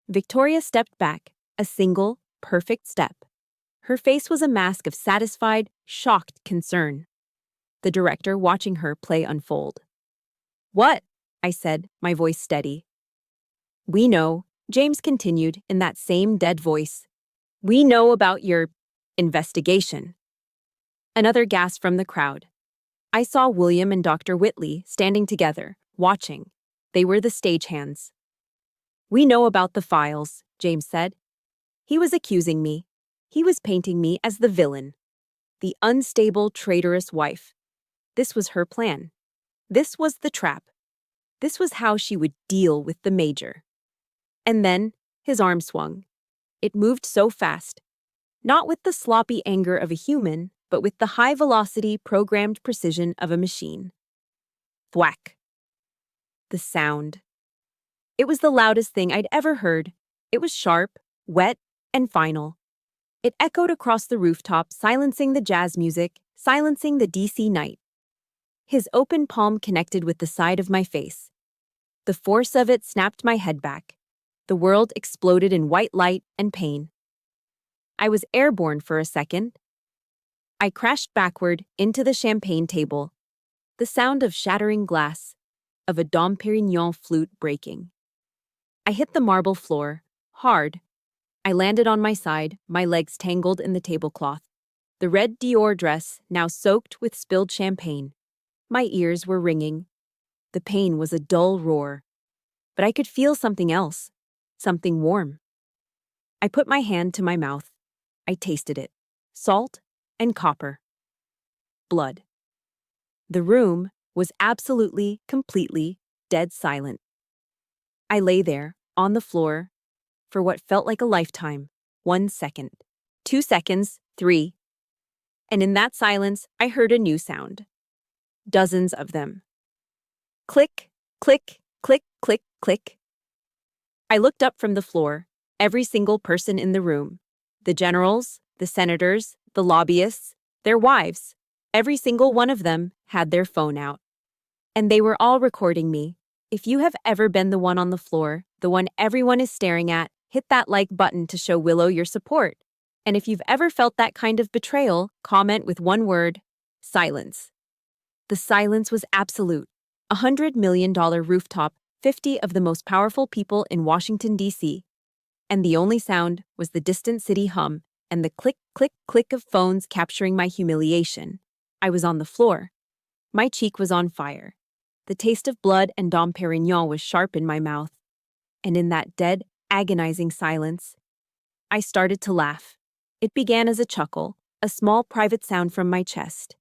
Victoria stepped back, a single, perfect step. Her face was a mask of satisfied, shocked concern. The director watching her play unfold. What? I said, my voice steady. We know, James continued in that same dead voice. We know about your investigation. Another gasp from the crowd. I saw William and Dr. Whitley standing together, watching. They were the stagehands. We know about the files, James said. He was accusing me. He was painting me as the villain. The unstable, traitorous wife. This was her plan. This was the trap. This was how she would deal with the major. And then, his arm swung. It moved so fast. Not with the sloppy anger of a human, but with the high-velocity, programmed precision of a machine. Thwack. The sound. It was the loudest thing I'd ever heard. It was sharp, wet, and final. It echoed across the rooftop, silencing the jazz music, silencing the DC night. His open palm connected with the side of my face. The force of it snapped my head back. The world exploded in white light and pain. I was airborne for a second. I crashed backward into the champagne table. The sound of shattering glass, of a Dom Pérignon flute breaking. I hit the marble floor, hard. I landed on my side, my legs tangled in the tablecloth. The red Dior dress, now soaked with spilled champagne. My ears were ringing. The pain was a dull roar. But I could feel something else, something warm. I put my hand to my mouth. I tasted it. Salt and copper. Blood. The room was absolutely, completely, dead silent. I lay there, on the floor, for what felt like a lifetime. 1 second. 2 seconds. 3. And in that silence, I heard a new sound. Dozens of them. Click, click, click, click, click. I looked up from the floor, every single person in the room. The generals, the senators, the lobbyists, their wives. Every single one of them had their phone out. And they were all recording me. If you have ever been the one on the floor, the one everyone is staring at, hit that like button to show Willow your support. And if you've ever felt that kind of betrayal, comment with one word: silence. The silence was absolute. $100 million rooftop, 50 of the most powerful people in Washington, D.C. And the only sound was the distant city hum and the click, click, click of phones capturing my humiliation. I was on the floor. My cheek was on fire. The taste of blood and Dom Perignon was sharp in my mouth. And in that dead, agonizing silence, I started to laugh. It began as a chuckle, a small private sound from my chest.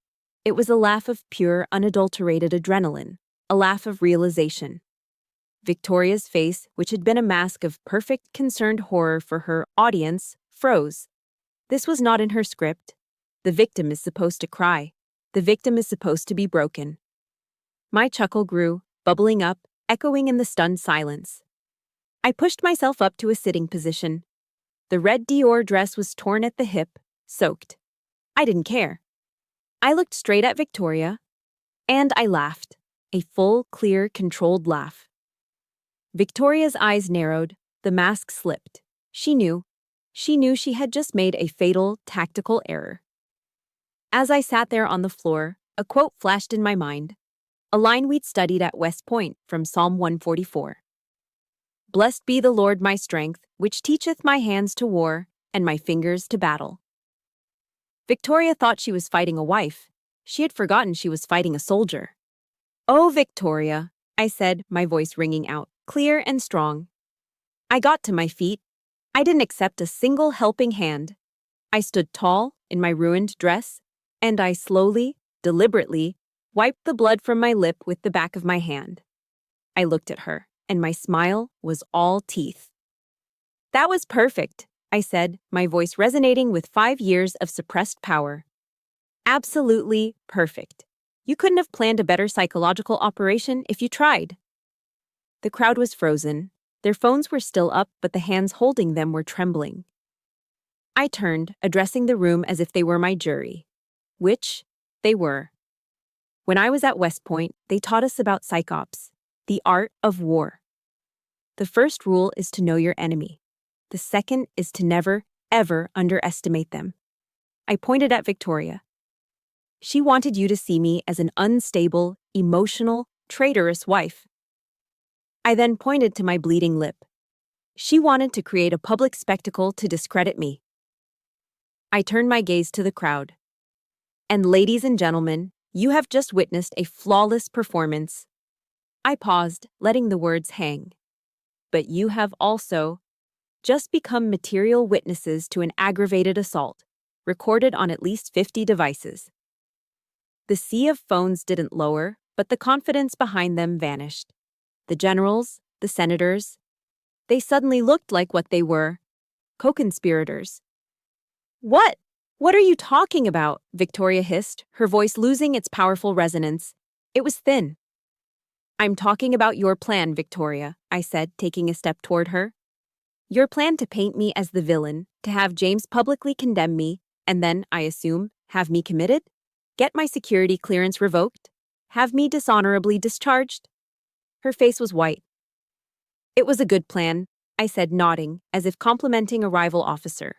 It was a laugh of pure, unadulterated adrenaline, a laugh of realization. Victoria's face, which had been a mask of perfect, concerned horror for her audience, froze. This was not in her script. The victim is supposed to cry. The victim is supposed to be broken. My chuckle grew, bubbling up, echoing in the stunned silence. I pushed myself up to a sitting position. The red Dior dress was torn at the hip, soaked. I didn't care. I looked straight at Victoria, and I laughed. A full, clear, controlled laugh. Victoria's eyes narrowed, the mask slipped. She knew she had just made a fatal, tactical error. As I sat there on the floor, a quote flashed in my mind, a line we'd studied at West Point from Psalm 144. Blessed be the Lord my strength, which teacheth my hands to war, and my fingers to battle. Victoria thought she was fighting a wife. She had forgotten she was fighting a soldier. Oh, Victoria, I said, my voice ringing out, clear and strong. I got to my feet. I didn't accept a single helping hand. I stood tall in my ruined dress, and I slowly, deliberately, wiped the blood from my lip with the back of my hand. I looked at her, and my smile was all teeth. That was perfect, I said, my voice resonating with 5 years of suppressed power. Absolutely perfect. You couldn't have planned a better psychological operation if you tried. The crowd was frozen. Their phones were still up, but the hands holding them were trembling. I turned, addressing the room as if they were my jury. Which they were. When I was at West Point, they taught us about psychops, the art of war. The first rule is to know your enemy. The second is to never, ever underestimate them. I pointed at Victoria. She wanted you to see me as an unstable, emotional, traitorous wife. I then pointed to my bleeding lip. She wanted to create a public spectacle to discredit me. I turned my gaze to the crowd. And ladies and gentlemen, you have just witnessed a flawless performance. I paused, letting the words hang. But you have also just become material witnesses to an aggravated assault, recorded on at least 50 devices. The sea of phones didn't lower, but the confidence behind them vanished. The generals, the senators, they suddenly looked like what they were, co-conspirators. What? What are you talking about? Victoria hissed, her voice losing its powerful resonance. It was thin. I'm talking about your plan, Victoria, I said, taking a step toward her. Your plan to paint me as the villain, to have James publicly condemn me, and then, I assume, have me committed? Get my security clearance revoked? Have me dishonorably discharged? Her face was white. It was a good plan, I said, nodding, as if complimenting a rival officer.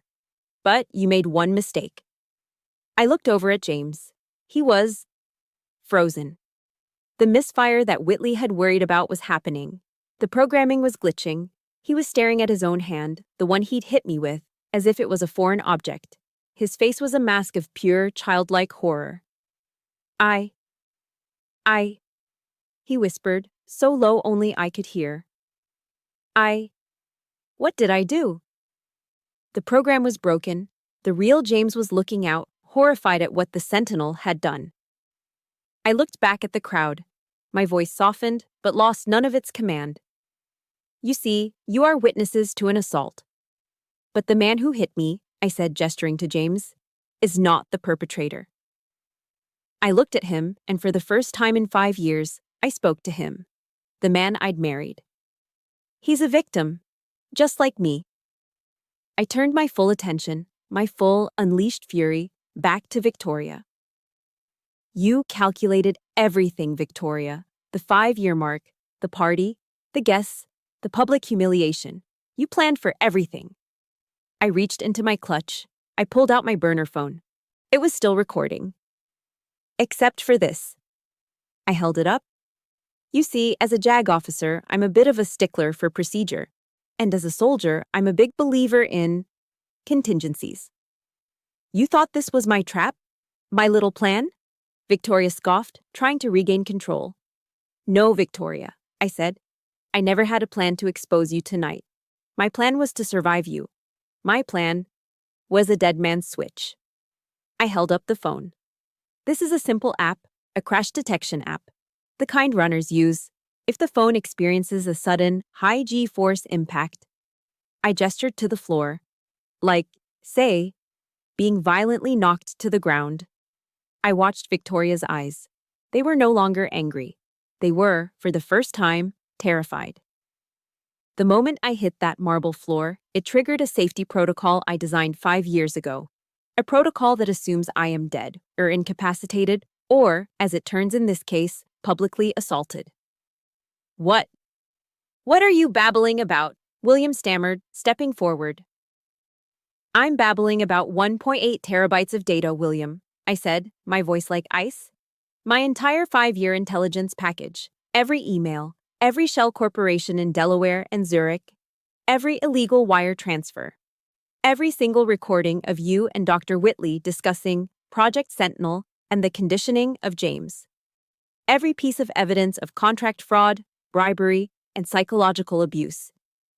But you made one mistake. I looked over at James. He was frozen. The misfire that Whitley had worried about was happening. The programming was glitching. He was staring at his own hand, the one he'd hit me with, as if it was a foreign object. His face was a mask of pure, childlike horror. I, he whispered, so low only I could hear. What did I do? The program was broken. The real James was looking out, horrified at what the Sentinel had done. I looked back at the crowd. My voice softened, but lost none of its command. You see, you are witnesses to an assault. But the man who hit me, I said, gesturing to James, is not the perpetrator. I looked at him, and for the first time in 5 years, I spoke to him, the man I'd married. He's a victim, just like me. I turned my full attention, my full, unleashed fury, back to Victoria. You calculated everything, Victoria. The 5-year mark, the party, the guests, The public humiliation. You planned for everything. I reached into my clutch. I pulled out my burner phone. It was still recording. Except for this. I held it up. You see, as a JAG officer, I'm a bit of a stickler for procedure. And as a soldier, I'm a big believer in contingencies. You thought this was my trap? My little plan? Victoria scoffed, trying to regain control. No, Victoria, I said. I never had a plan to expose you tonight. My plan was to survive you. My plan was a dead man's switch. I held up the phone. This is a simple app, a crash detection app. The kind runners use if the phone experiences a sudden, high G-force impact. I gestured to the floor, like, say, being violently knocked to the ground. I watched Victoria's eyes. They were no longer angry. They were, for the first time, terrified. The moment I hit that marble floor, it triggered a safety protocol I designed 5 years ago. A protocol that assumes I am dead, or incapacitated, or, as it turns in this case, publicly assaulted. What? What are you babbling about? William stammered, stepping forward. I'm babbling about 1.8 terabytes of data, William, I said, my voice like ice. My entire 5-year intelligence package, every email, every shell corporation in Delaware and Zurich, every illegal wire transfer, every single recording of you and Dr. Whitley discussing Project Sentinel and the conditioning of James. Every piece of evidence of contract fraud, bribery, and psychological abuse.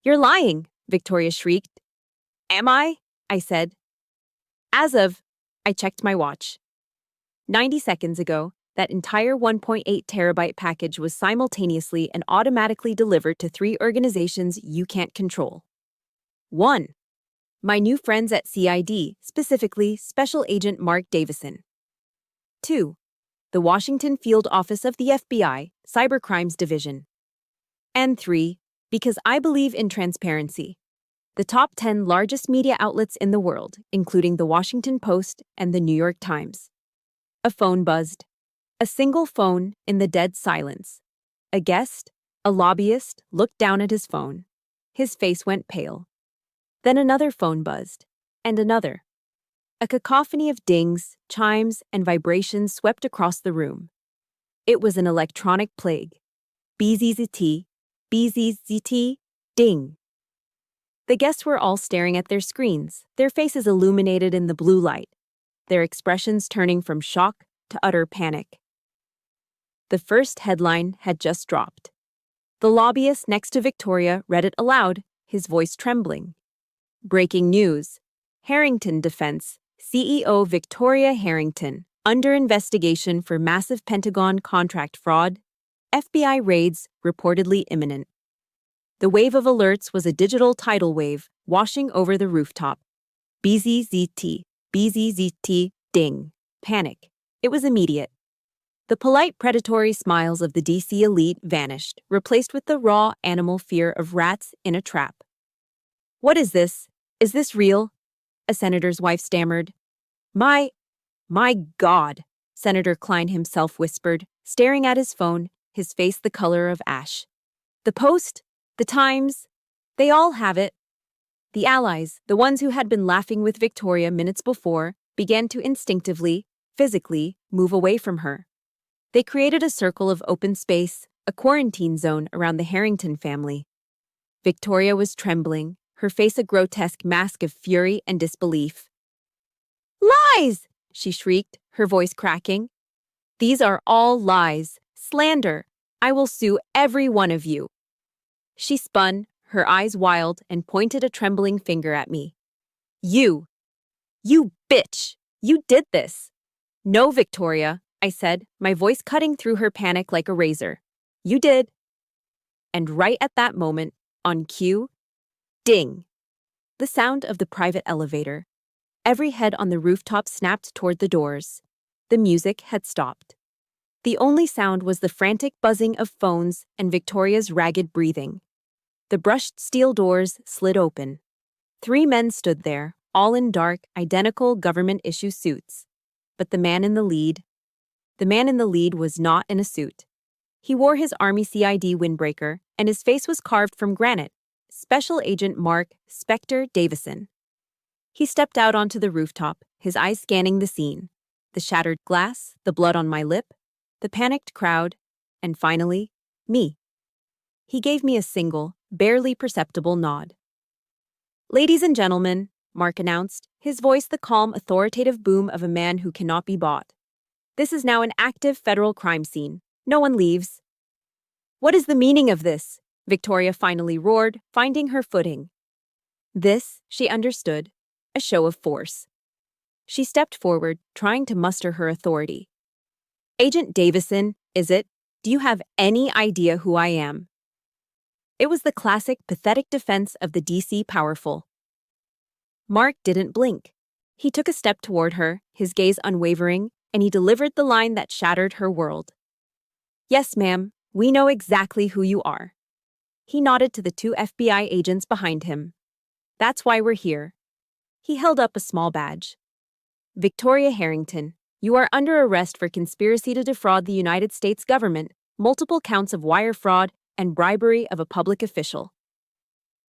You're lying, Victoria shrieked. Am I? I said. I checked my watch. 90 seconds ago, that entire 1.8 terabyte package was simultaneously and automatically delivered to 3 organizations you can't control. 1. My new friends at CID, specifically Special Agent Mark Davison. 2. The Washington Field Office of the FBI, Cybercrimes Division. And 3. Because I believe in transparency. The top 10 largest media outlets in the world, including the Washington Post and the New York Times. A phone buzzed. A single phone in the dead silence. A guest, a lobbyist, looked down at his phone. His face went pale. Then another phone buzzed, and another. A cacophony of dings, chimes, and vibrations swept across the room. It was an electronic plague. BZZT, BZZT, ding. The guests were all staring at their screens, their faces illuminated in the blue light, their expressions turning from shock to utter panic. The first headline had just dropped. The lobbyist next to Victoria read it aloud, his voice trembling. Breaking news. Harrington Defense, CEO Victoria Harrington, under investigation for massive Pentagon contract fraud. FBI raids reportedly imminent. The wave of alerts was a digital tidal wave washing over the rooftop. BZZT, BZZT, ding. Panic. It was immediate. The polite predatory smiles of the DC elite vanished, replaced with the raw animal fear of rats in a trap. What is this? Is this real? A senator's wife stammered. My God, Senator Klein himself whispered, staring at his phone, his face the color of ash. The Post, the Times, they all have it. The allies, the ones who had been laughing with Victoria minutes before, began to instinctively, physically, move away from her. They created a circle of open space, a quarantine zone around the Harrington family. Victoria was trembling, her face a grotesque mask of fury and disbelief. Lies! She shrieked, her voice cracking. These are all lies, slander. I will sue every one of you. She spun, her eyes wild, and pointed a trembling finger at me. You bitch! You did this! No, Victoria, I said, my voice cutting through her panic like a razor. You did. And right at that moment, on cue, ding! The sound of the private elevator. Every head on the rooftop snapped toward the doors. The music had stopped. The only sound was the frantic buzzing of phones and Victoria's ragged breathing. The brushed steel doors slid open. 3 men stood there, all in dark, identical government-issue suits. But the man in the lead was not in a suit. He wore his Army CID windbreaker, and his face was carved from granite. Special Agent Mark Spectre Davison. He stepped out onto the rooftop, his eyes scanning the scene. The shattered glass, the blood on my lip, the panicked crowd, and finally, me. He gave me a single, barely perceptible nod. "Ladies and gentlemen," Mark announced, his voice the calm, authoritative boom of a man who cannot be bought. "This is now an active federal crime scene. No one leaves." "What is the meaning of this?" Victoria finally roared, finding her footing. This, she understood, a show of force. She stepped forward, trying to muster her authority. "Agent Davison, is it? Do you have any idea who I am?" It was the classic, pathetic defense of the DC powerful. Mark didn't blink. He took a step toward her, his gaze unwavering, and he delivered the line that shattered her world. "Yes, ma'am, we know exactly who you are." He nodded to the two FBI agents behind him. "That's why we're here." He held up a small badge. "Victoria Harrington, you are under arrest for conspiracy to defraud the United States government, multiple counts of wire fraud, and bribery of a public official."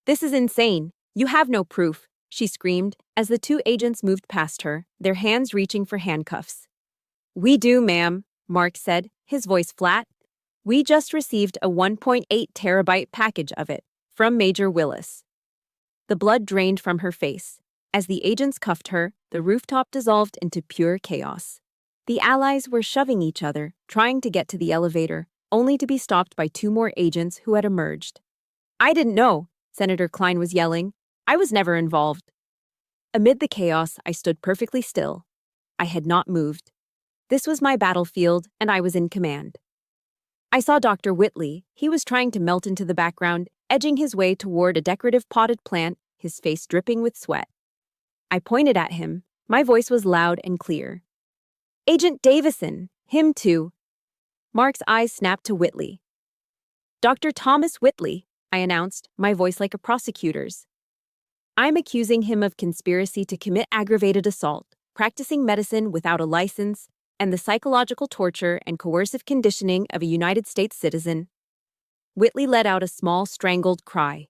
"This is insane. You have no proof," she screamed as the two agents moved past her, their hands reaching for handcuffs. "We do, ma'am," Mark said, his voice flat. "We just received a 1.8 terabyte package of it from Major Willis." The blood drained from her face. As the agents cuffed her, the rooftop dissolved into pure chaos. The allies were shoving each other, trying to get to the elevator, only to be stopped by two more agents who had emerged. "I didn't know," Senator Klein was yelling. "I was never involved." Amid the chaos, I stood perfectly still. I had not moved. This was my battlefield, and I was in command. I saw Dr. Whitley. He was trying to melt into the background, edging his way toward a decorative potted plant, his face dripping with sweat. I pointed at him. My voice was loud and clear. "Agent Davison, him too." Mark's eyes snapped to Whitley. "Dr. Thomas Whitley," I announced, my voice like a prosecutor's. "I'm accusing him of conspiracy to commit aggravated assault, practicing medicine without a license, and the psychological torture and coercive conditioning of a United States citizen." Whitley let out a small, strangled cry.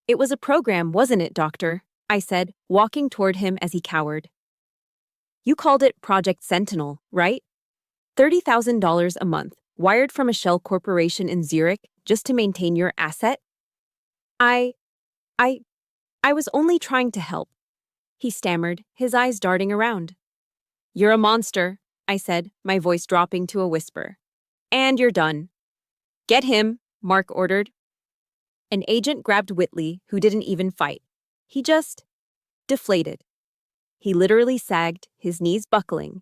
"It was a program, wasn't it, Doctor?" I said, walking toward him as he cowered. "You called it Project Sentinel, right? $30,000 a month, wired from a shell corporation in Zurich just to maintain your asset?" I was only trying to help," he stammered, his eyes darting around. "You're a monster," I said, my voice dropping to a whisper. "And you're done." "Get him," Mark ordered. An agent grabbed Whitley, who didn't even fight. He just deflated. He literally sagged, his knees buckling,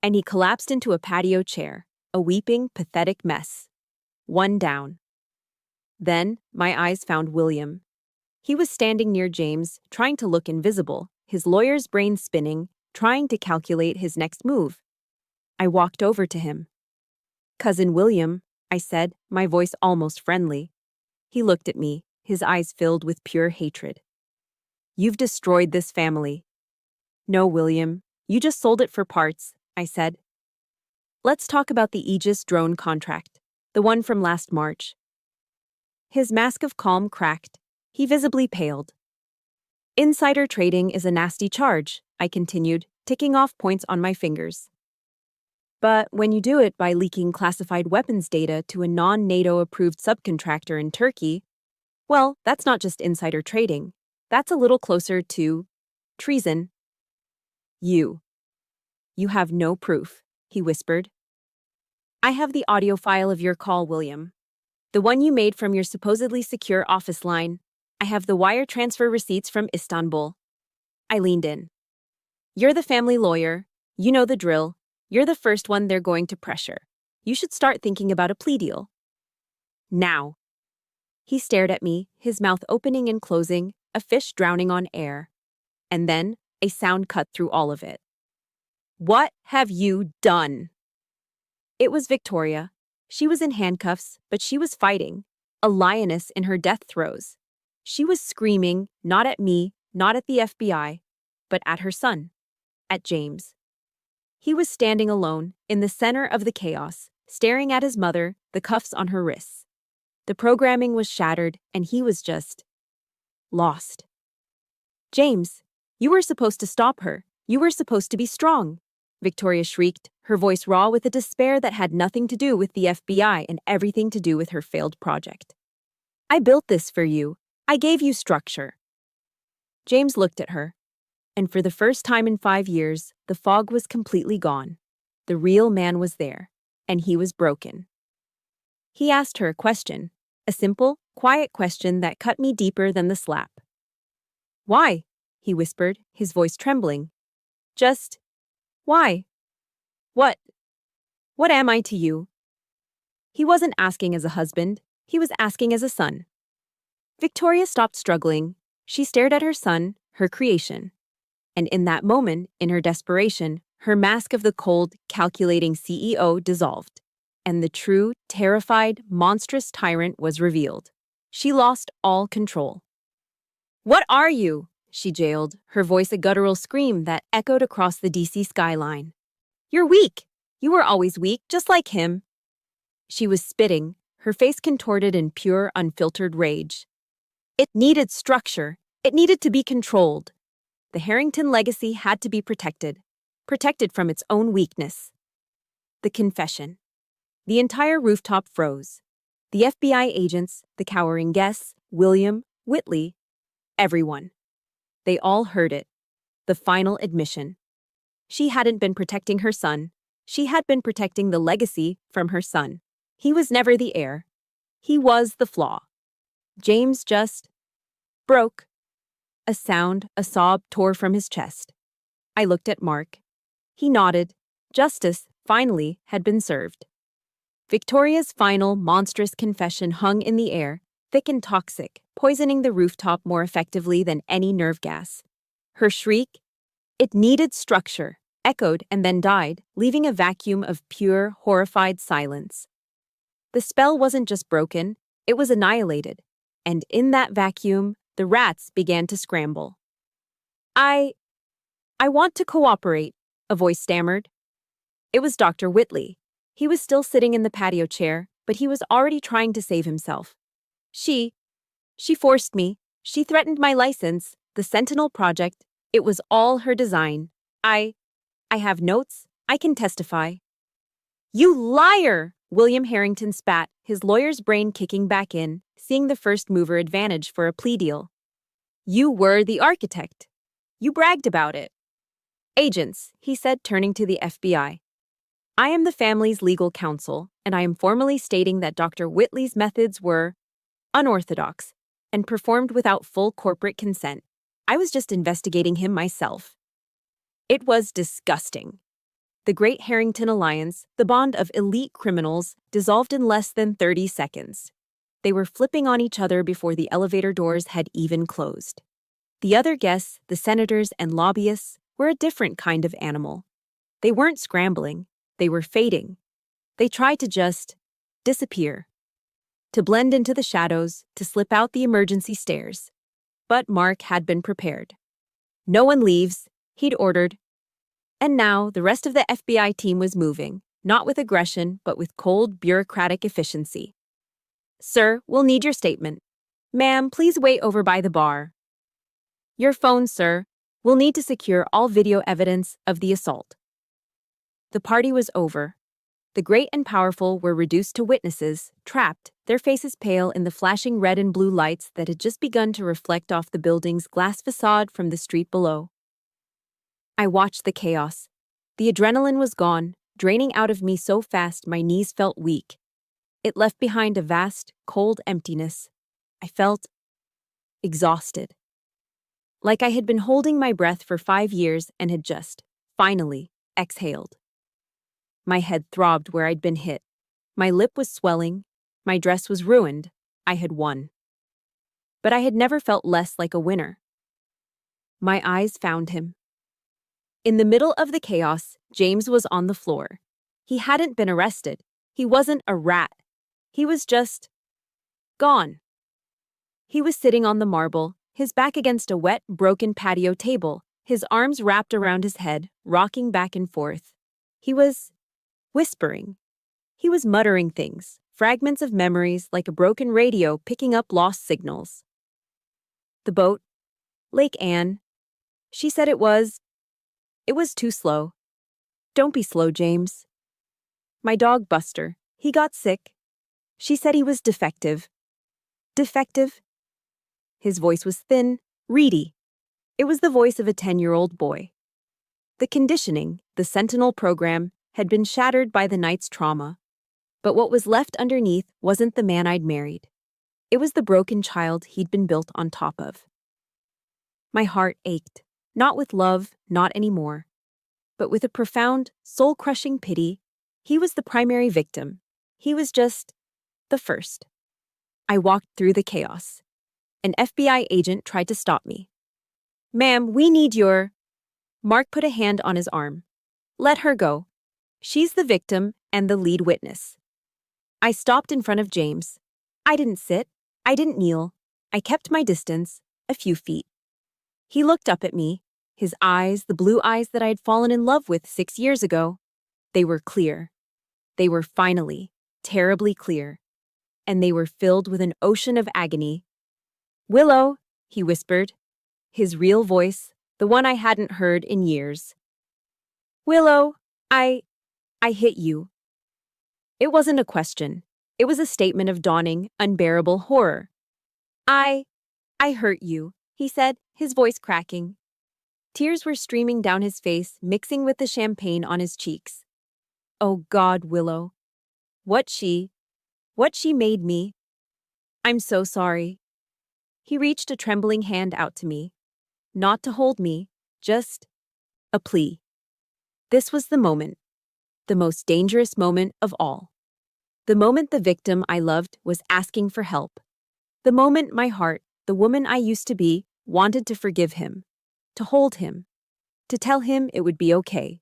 and he collapsed into a patio chair, a weeping, pathetic mess. One down. Then, my eyes found William. He was standing near James, trying to look invisible, his lawyer's brain spinning, trying to calculate his next move. I walked over to him. "Cousin William," I said, my voice almost friendly. He looked at me, his eyes filled with pure hatred. "You've destroyed this family." "No, William, you just sold it for parts," I said. "Let's talk about the Aegis drone contract, the one from last March." His mask of calm cracked. He visibly paled. "Insider trading is a nasty charge," I continued, ticking off points on my fingers. "But when you do it by leaking classified weapons data to a non-NATO-approved subcontractor in Turkey, well, that's not just insider trading. That's a little closer to treason." You have no proof," he whispered. "I have the audio file of your call, William. The one you made from your supposedly secure office line. I have the wire transfer receipts from Istanbul." I leaned in. "You're the family lawyer. You know the drill. You're the first one they're going to pressure. You should start thinking about a plea deal. Now." He stared at me, his mouth opening and closing, a fish drowning on air. And then, a sound cut through all of it. "What have you done?" It was Victoria. She was in handcuffs, but she was fighting, a lioness in her death throes. She was screaming, not at me, not at the FBI, but at her son, at James. He was standing alone, in the center of the chaos, staring at his mother, the cuffs on her wrists. The programming was shattered, and he was just lost. James, you were supposed to stop her. You were supposed to be strong, Victoria shrieked, her voice raw with a despair that had nothing to do with the FBI and everything to do with her failed project. I built this for you. I gave you structure. James looked at her, and for the first time in 5 years, the fog was completely gone. The real man was there, and he was broken. He asked her a question, a simple, quiet question that cut me deeper than the slap. Why? He whispered, his voice trembling. Just, why? What am I to you? He wasn't asking as a husband, he was asking as a son. Victoria stopped struggling. She stared at her son, her creation. And in that moment, in her desperation, her mask of the cold, calculating CEO dissolved, and the true, terrified, monstrous tyrant was revealed. She lost all control. What are you? She jailed, her voice a guttural scream that echoed across the DC skyline. You're weak. You were always weak, just like him. She was spitting, her face contorted in pure, unfiltered rage. It needed structure. It needed to be controlled. The Harrington legacy had to be protected from its own weakness. The confession. The entire rooftop froze. The FBI agents, the cowering guests, William, Whitley, everyone. They all heard it. The final admission. She hadn't been protecting her son. She had been protecting the legacy from her son. He was never the heir. He was the flaw. James just broke. A sob tore from his chest. I looked at Mark. He nodded. Justice, finally, had been served. Victoria's final, monstrous confession hung in the air, thick and toxic, poisoning the rooftop more effectively than any nerve gas. Her shriek, "It needed structure," echoed and then died, leaving a vacuum of pure, horrified silence. The spell wasn't just broken, it was annihilated. And in that vacuum, the rats began to scramble. I want to cooperate," a voice stammered. It was Dr. Whitley. He was still sitting in the patio chair, but he was already trying to save himself. She forced me. She threatened my license, the Sentinel project. It was all her design. I have notes. I can testify. You liar! William Harrington spat, his lawyer's brain kicking back in, seeing the first mover advantage for a plea deal. You were the architect. You bragged about it. Agents, he said, turning to the FBI. I am the family's legal counsel, and I am formally stating that Dr. Whitley's methods were unorthodox and performed without full corporate consent. I was just investigating him myself. It was disgusting. The Great Harrington Alliance, the bond of elite criminals, dissolved in less than 30 seconds. They were flipping on each other before the elevator doors had even closed. The other guests, the senators and lobbyists, were a different kind of animal. They weren't scrambling. They were fading. They tried to just disappear, to blend into the shadows, to slip out the emergency stairs. But Mark had been prepared. No one leaves, he'd ordered. And now the rest of the FBI team was moving, not with aggression, but with cold, bureaucratic efficiency. Sir, we'll need your statement. Ma'am, please wait over by the bar. Your phone, sir. We'll need to secure all video evidence of the assault. The party was over. The great and powerful were reduced to witnesses, trapped, their faces pale in the flashing red and blue lights that had just begun to reflect off the building's glass facade from the street below. I watched the chaos. The adrenaline was gone, draining out of me so fast my knees felt weak. It left behind a vast, cold emptiness. I felt exhausted. Like I had been holding my breath for 5 years and had just, finally, exhaled. My head throbbed where I'd been hit. My lip was swelling. My dress was ruined. I had won. But I had never felt less like a winner. My eyes found him. In the middle of the chaos, James was on the floor. He hadn't been arrested. He wasn't a rat. He was just gone. He was sitting on the marble, his back against a wet, broken patio table, his arms wrapped around his head, rocking back and forth. He was whispering. He was muttering things, fragments of memories like a broken radio picking up lost signals. The boat, Lake Anne. She said it was too slow. Don't be slow, James. My dog Buster, he got sick. She said he was defective. Defective? His voice was thin, reedy. It was the voice of a 10-year-old boy. The conditioning, the Sentinel program, had been shattered by the night's trauma. But what was left underneath wasn't the man I'd married. It was the broken child he'd been built on top of. My heart ached, not with love, not anymore, but with a profound, soul-crushing pity. He was the primary victim. He was just the first. I walked through the chaos. An FBI agent tried to stop me. "Ma'am, we need your—" Mark put a hand on his arm. "Let her go. She's the victim and the lead witness." I stopped in front of James. I didn't sit. I didn't kneel. I kept my distance, a few feet. He looked up at me. His eyes, the blue eyes that I had fallen in love with 6 years ago, they were clear. They were finally, terribly clear. And they were filled with an ocean of agony. "Willow," he whispered. His real voice, the one I hadn't heard in years. "Willow, I hit you." It wasn't a question. It was a statement of dawning, unbearable horror. I hurt you," he said, his voice cracking. Tears were streaming down his face, mixing with the champagne on his cheeks. "Oh God, Willow. What she made me. I'm so sorry." He reached a trembling hand out to me. Not to hold me, just a plea. This was the moment. The most dangerous moment of all. The moment the victim I loved was asking for help. The moment my heart, the woman I used to be, wanted to forgive him, to hold him, to tell him it would be okay.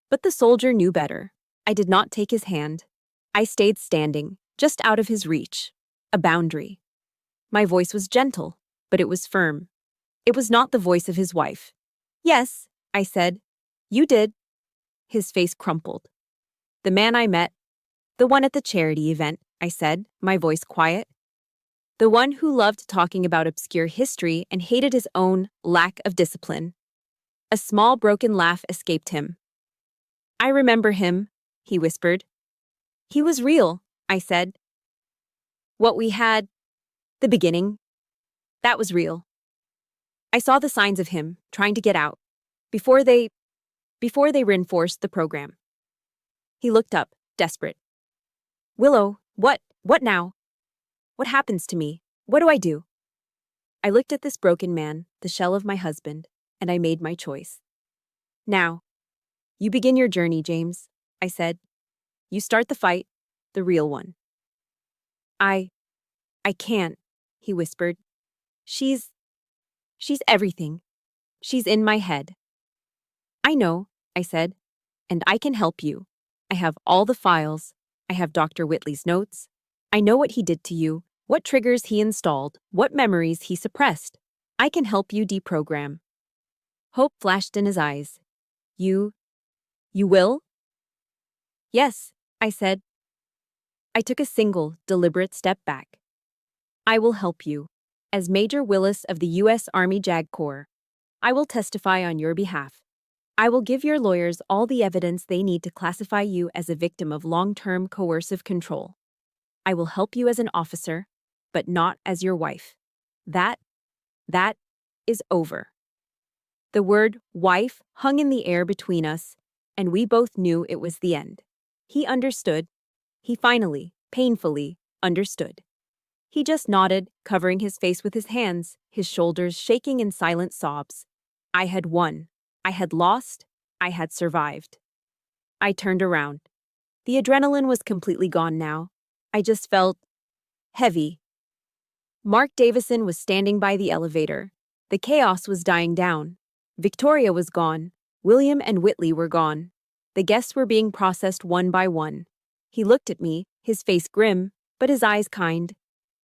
But the soldier knew better. I did not take his hand. I stayed standing, just out of his reach. A boundary. My voice was gentle, but it was firm. It was not the voice of his wife. "Yes," I said. "You did." His face crumpled. "The man I met, the one at the charity event," I said, my voice quiet. "The one who loved talking about obscure history and hated his own lack of discipline." A small broken laugh escaped him. "I remember him," he whispered. "He was real," I said. "What we had, the beginning, that was real. I saw the signs of him trying to get out, before they reinforced the program." He looked up, desperate. "Willow, what now? What happens to me? What do I do?" I looked at this broken man, the shell of my husband, and I made my choice. "Now, you begin your journey, James," I said. "You start the fight, the real one." I can't," he whispered. She's everything. She's in my head." "I know," I said, "and I can help you. I have all the files. I have Dr. Whitley's notes. I know what he did to you, what triggers he installed, what memories he suppressed. I can help you deprogram." Hope flashed in his eyes. You will?" "Yes," I said. I took a single, deliberate step back. "I will help you. As Major Willis of the U.S. Army JAG Corps, I will testify on your behalf. I will give your lawyers all the evidence they need to classify you as a victim of long-term coercive control. I will help you as an officer, but not as your wife. That is over." The word wife hung in the air between us, and we both knew it was the end. He understood. He finally, painfully, understood. He just nodded, covering his face with his hands, his shoulders shaking in silent sobs. I had won. I had lost. I had survived. I turned around. The adrenaline was completely gone now. I just felt heavy. Mark Davison was standing by the elevator. The chaos was dying down. Victoria was gone. William and Whitley were gone. The guests were being processed one by one. He looked at me, his face grim, but his eyes kind.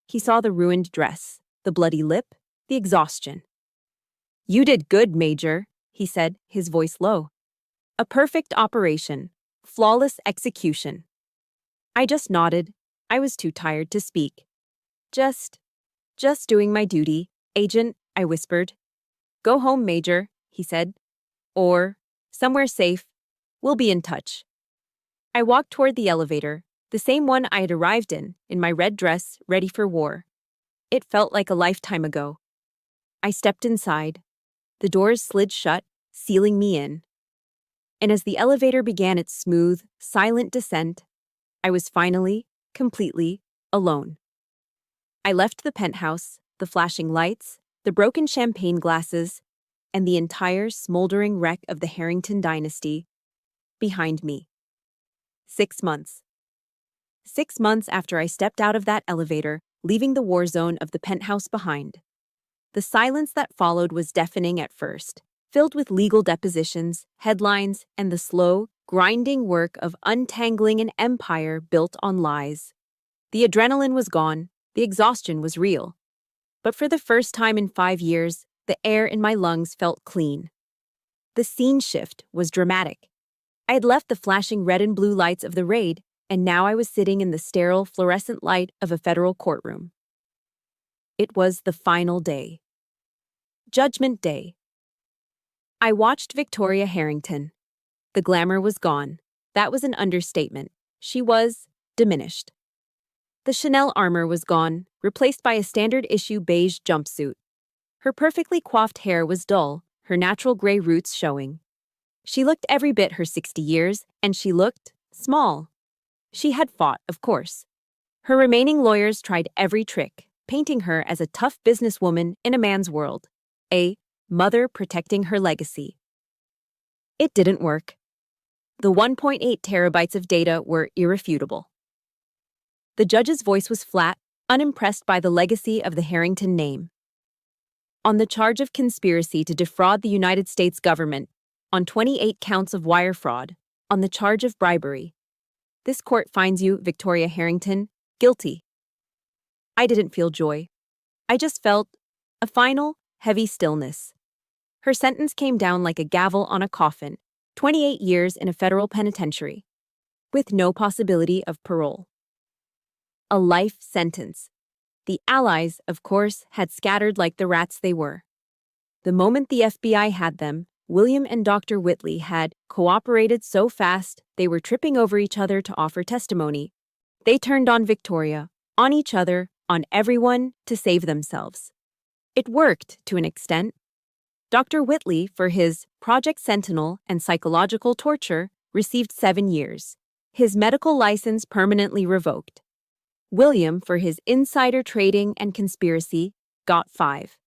He saw the ruined dress, the bloody lip, the exhaustion. "You did good, Major," he said, his voice low. "A perfect operation. Flawless execution." I just nodded. I was too tired to speak. Just, just doing my duty, Agent, I whispered. Go home, Major, he said. Or, somewhere safe. We'll be in touch. I walked toward the elevator, the same one I had arrived in my red dress, ready for war. It felt like a lifetime ago. I stepped inside. The doors slid shut, sealing me in. And as the elevator began its smooth, silent descent, I was finally, completely, alone. I left the penthouse, the flashing lights, the broken champagne glasses, and the entire smoldering wreck of the Harrington dynasty behind me. 6 months. 6 months after I stepped out of that elevator, leaving the war zone of the penthouse behind. The silence that followed was deafening at first, filled with legal depositions, headlines, and the slow, grinding work of untangling an empire built on lies. The adrenaline was gone, the exhaustion was real. But for the first time in 5 years, the air in my lungs felt clean. The scene shift was dramatic. I had left the flashing red and blue lights of the raid, and now I was sitting in the sterile, fluorescent light of a federal courtroom. It was the final day. Judgment Day. I watched Victoria Harrington. The glamour was gone. That was an understatement. She was diminished. The Chanel armor was gone, replaced by a standard-issue beige jumpsuit. Her perfectly coiffed hair was dull, her natural gray roots showing. She looked every bit her 60 years, and she looked small. She had fought, of course. Her remaining lawyers tried every trick, painting her as a tough businesswoman in a man's world, a mother protecting her legacy. It didn't work. The 1.8 terabytes of data were irrefutable. The judge's voice was flat, unimpressed by the legacy of the Harrington name. On the charge of conspiracy to defraud the United States government, on 28 counts of wire fraud, on the charge of bribery, this court finds you, Victoria Harrington, guilty. I didn't feel joy. I just felt a final, heavy stillness. Her sentence came down like a gavel on a coffin, 28 years in a federal penitentiary, with no possibility of parole. A life sentence. The allies, of course, had scattered like the rats they were. The moment the FBI had them, William and Dr. Whitley had cooperated so fast they were tripping over each other to offer testimony. They turned on Victoria, on each other, on everyone to save themselves. It worked to an extent. Dr. Whitley, for his Project Sentinel and psychological torture, received 7 years. His medical license permanently revoked. William, for his insider trading and conspiracy, got 5.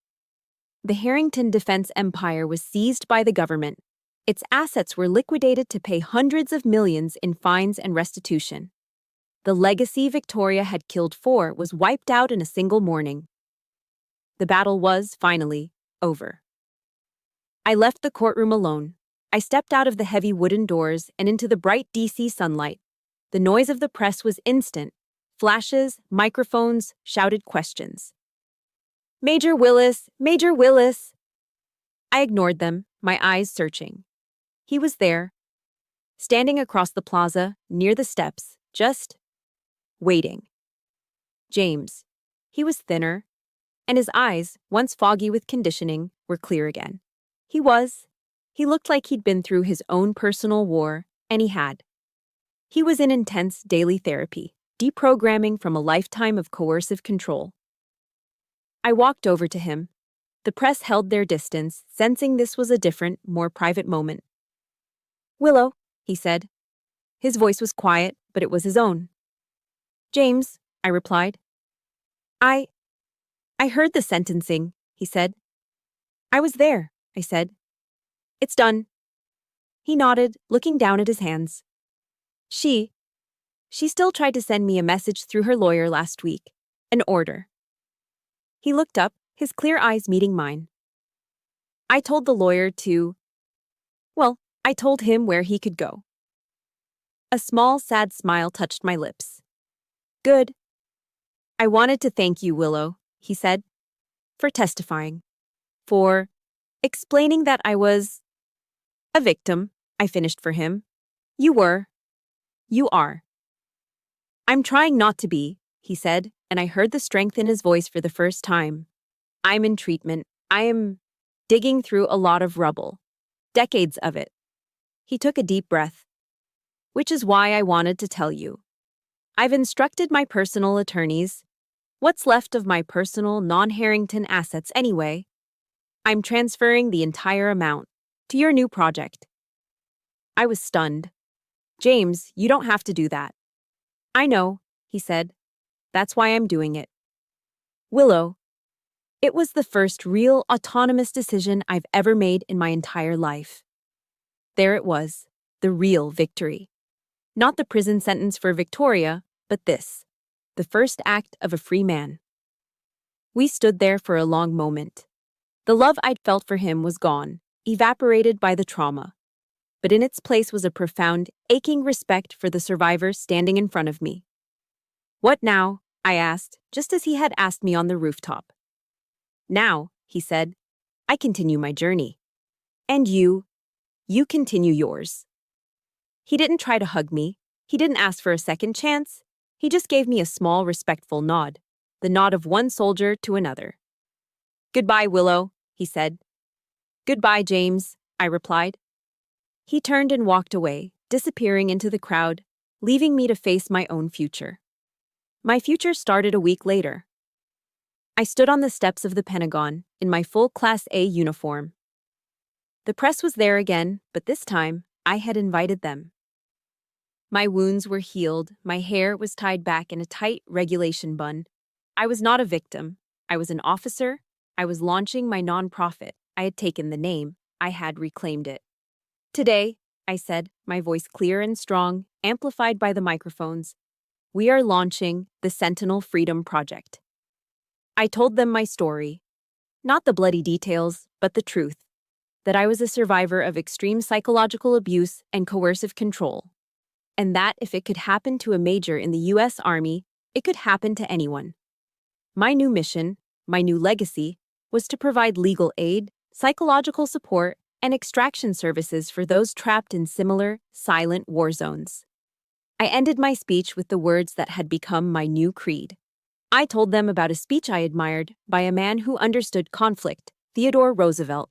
The Harrington defense empire was seized by the government. Its assets were liquidated to pay hundreds of millions in fines and restitution. The legacy Victoria had killed for was wiped out in a single morning. The battle was, finally, over. I left the courtroom alone. I stepped out of the heavy wooden doors and into the bright DC sunlight. The noise of the press was instant. Flashes, microphones, shouted questions. Major Willis! Major Willis! I ignored them, my eyes searching. He was there, standing across the plaza, near the steps, just waiting. James. He was thinner, and his eyes, once foggy with conditioning, were clear again. He looked like he'd been through his own personal war, and he had. He was in intense daily therapy, deprogramming from a lifetime of coercive control. I walked over to him. The press held their distance, sensing this was a different, more private moment. Willow, he said. His voice was quiet, but it was his own. James, I replied. I heard the sentencing, he said. I was there, I said. It's done. He nodded, looking down at his hands. She still tried to send me a message through her lawyer last week. An order. He looked up, his clear eyes meeting mine. I told the lawyer I told him where he could go. A small, sad smile touched my lips. Good. I wanted to thank you, Willow, he said, for testifying. For explaining that I was a victim, I finished for him. You were. You are. I'm trying not to be, he said, and I heard the strength in his voice for the first time. I'm in treatment. I am digging through a lot of rubble. Decades of it. He took a deep breath. Which is why I wanted to tell you. I've instructed my personal attorneys. What's left of my personal non-Harrington assets anyway? I'm transferring the entire amount to your new project. I was stunned. James, you don't have to do that. I know, he said. That's why I'm doing it. Willow. It was the first real autonomous decision I've ever made in my entire life. There it was, the real victory. Not the prison sentence for Victoria, but this, the first act of a free man. We stood there for a long moment. The love I'd felt for him was gone, evaporated by the trauma. But in its place was a profound, aching respect for the survivor standing in front of me. What now? I asked, just as he had asked me on the rooftop. Now, he said, I continue my journey. And you continue yours. He didn't try to hug me. He didn't ask for a second chance. He just gave me a small, respectful nod, the nod of one soldier to another. Goodbye, Willow, he said. Goodbye, James, I replied. He turned and walked away, disappearing into the crowd, leaving me to face my own future. My future started a week later. I stood on the steps of the Pentagon in my full Class A uniform. The press was there again, but this time, I had invited them. My wounds were healed, my hair was tied back in a tight regulation bun. I was not a victim. I was an officer. I was launching my nonprofit. I had taken the name. I had reclaimed it. Today, I said, my voice clear and strong, amplified by the microphones, we are launching the Sentinel Freedom Project. I told them my story. Not the bloody details, but the truth. That I was a survivor of extreme psychological abuse and coercive control. And that if it could happen to a major in the U.S. Army, it could happen to anyone. My new mission, my new legacy, was to provide legal aid, psychological support, and extraction services for those trapped in similar, silent war zones. I ended my speech with the words that had become my new creed. I told them about a speech I admired by a man who understood conflict, Theodore Roosevelt.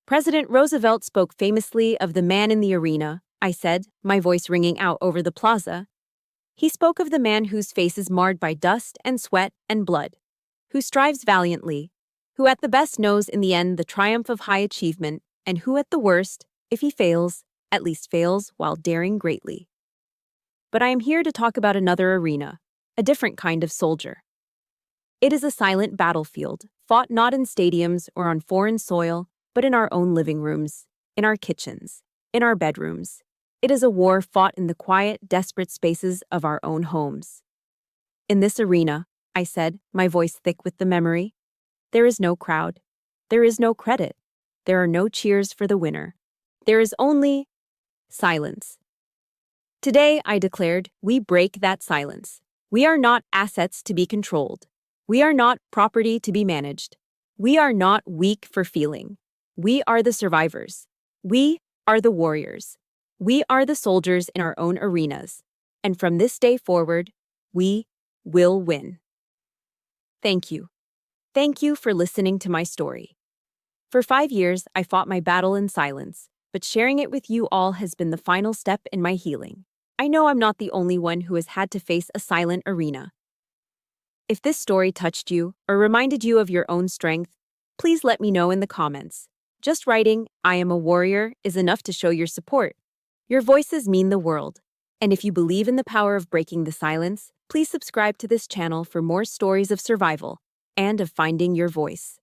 President Roosevelt spoke famously of the man in the arena, I said, my voice ringing out over the plaza. He spoke of the man whose face is marred by dust and sweat and blood, who strives valiantly, who at the best knows in the end the triumph of high achievement, and who at the worst, if he fails, at least fails while daring greatly. But I am here to talk about another arena, a different kind of soldier. It is a silent battlefield, fought not in stadiums or on foreign soil, but in our own living rooms, in our kitchens, in our bedrooms. It is a war fought in the quiet, desperate spaces of our own homes. In this arena, I said, my voice thick with the memory, there is no crowd. There is no credit. There are no cheers for the winner. There is only silence. Today, I declared, we break that silence. We are not assets to be controlled. We are not property to be managed. We are not weak for feeling. We are the survivors. We are the warriors. We are the soldiers in our own arenas. And from this day forward, we will win. Thank you. Thank you for listening to my story. For 5 years, I fought my battle in silence, but sharing it with you all has been the final step in my healing. I know I'm not the only one who has had to face a silent arena. If this story touched you or reminded you of your own strength, please let me know in the comments. Just writing, I am a warrior, is enough to show your support. Your voices mean the world. And if you believe in the power of breaking the silence, please subscribe to this channel for more stories of survival and of finding your voice.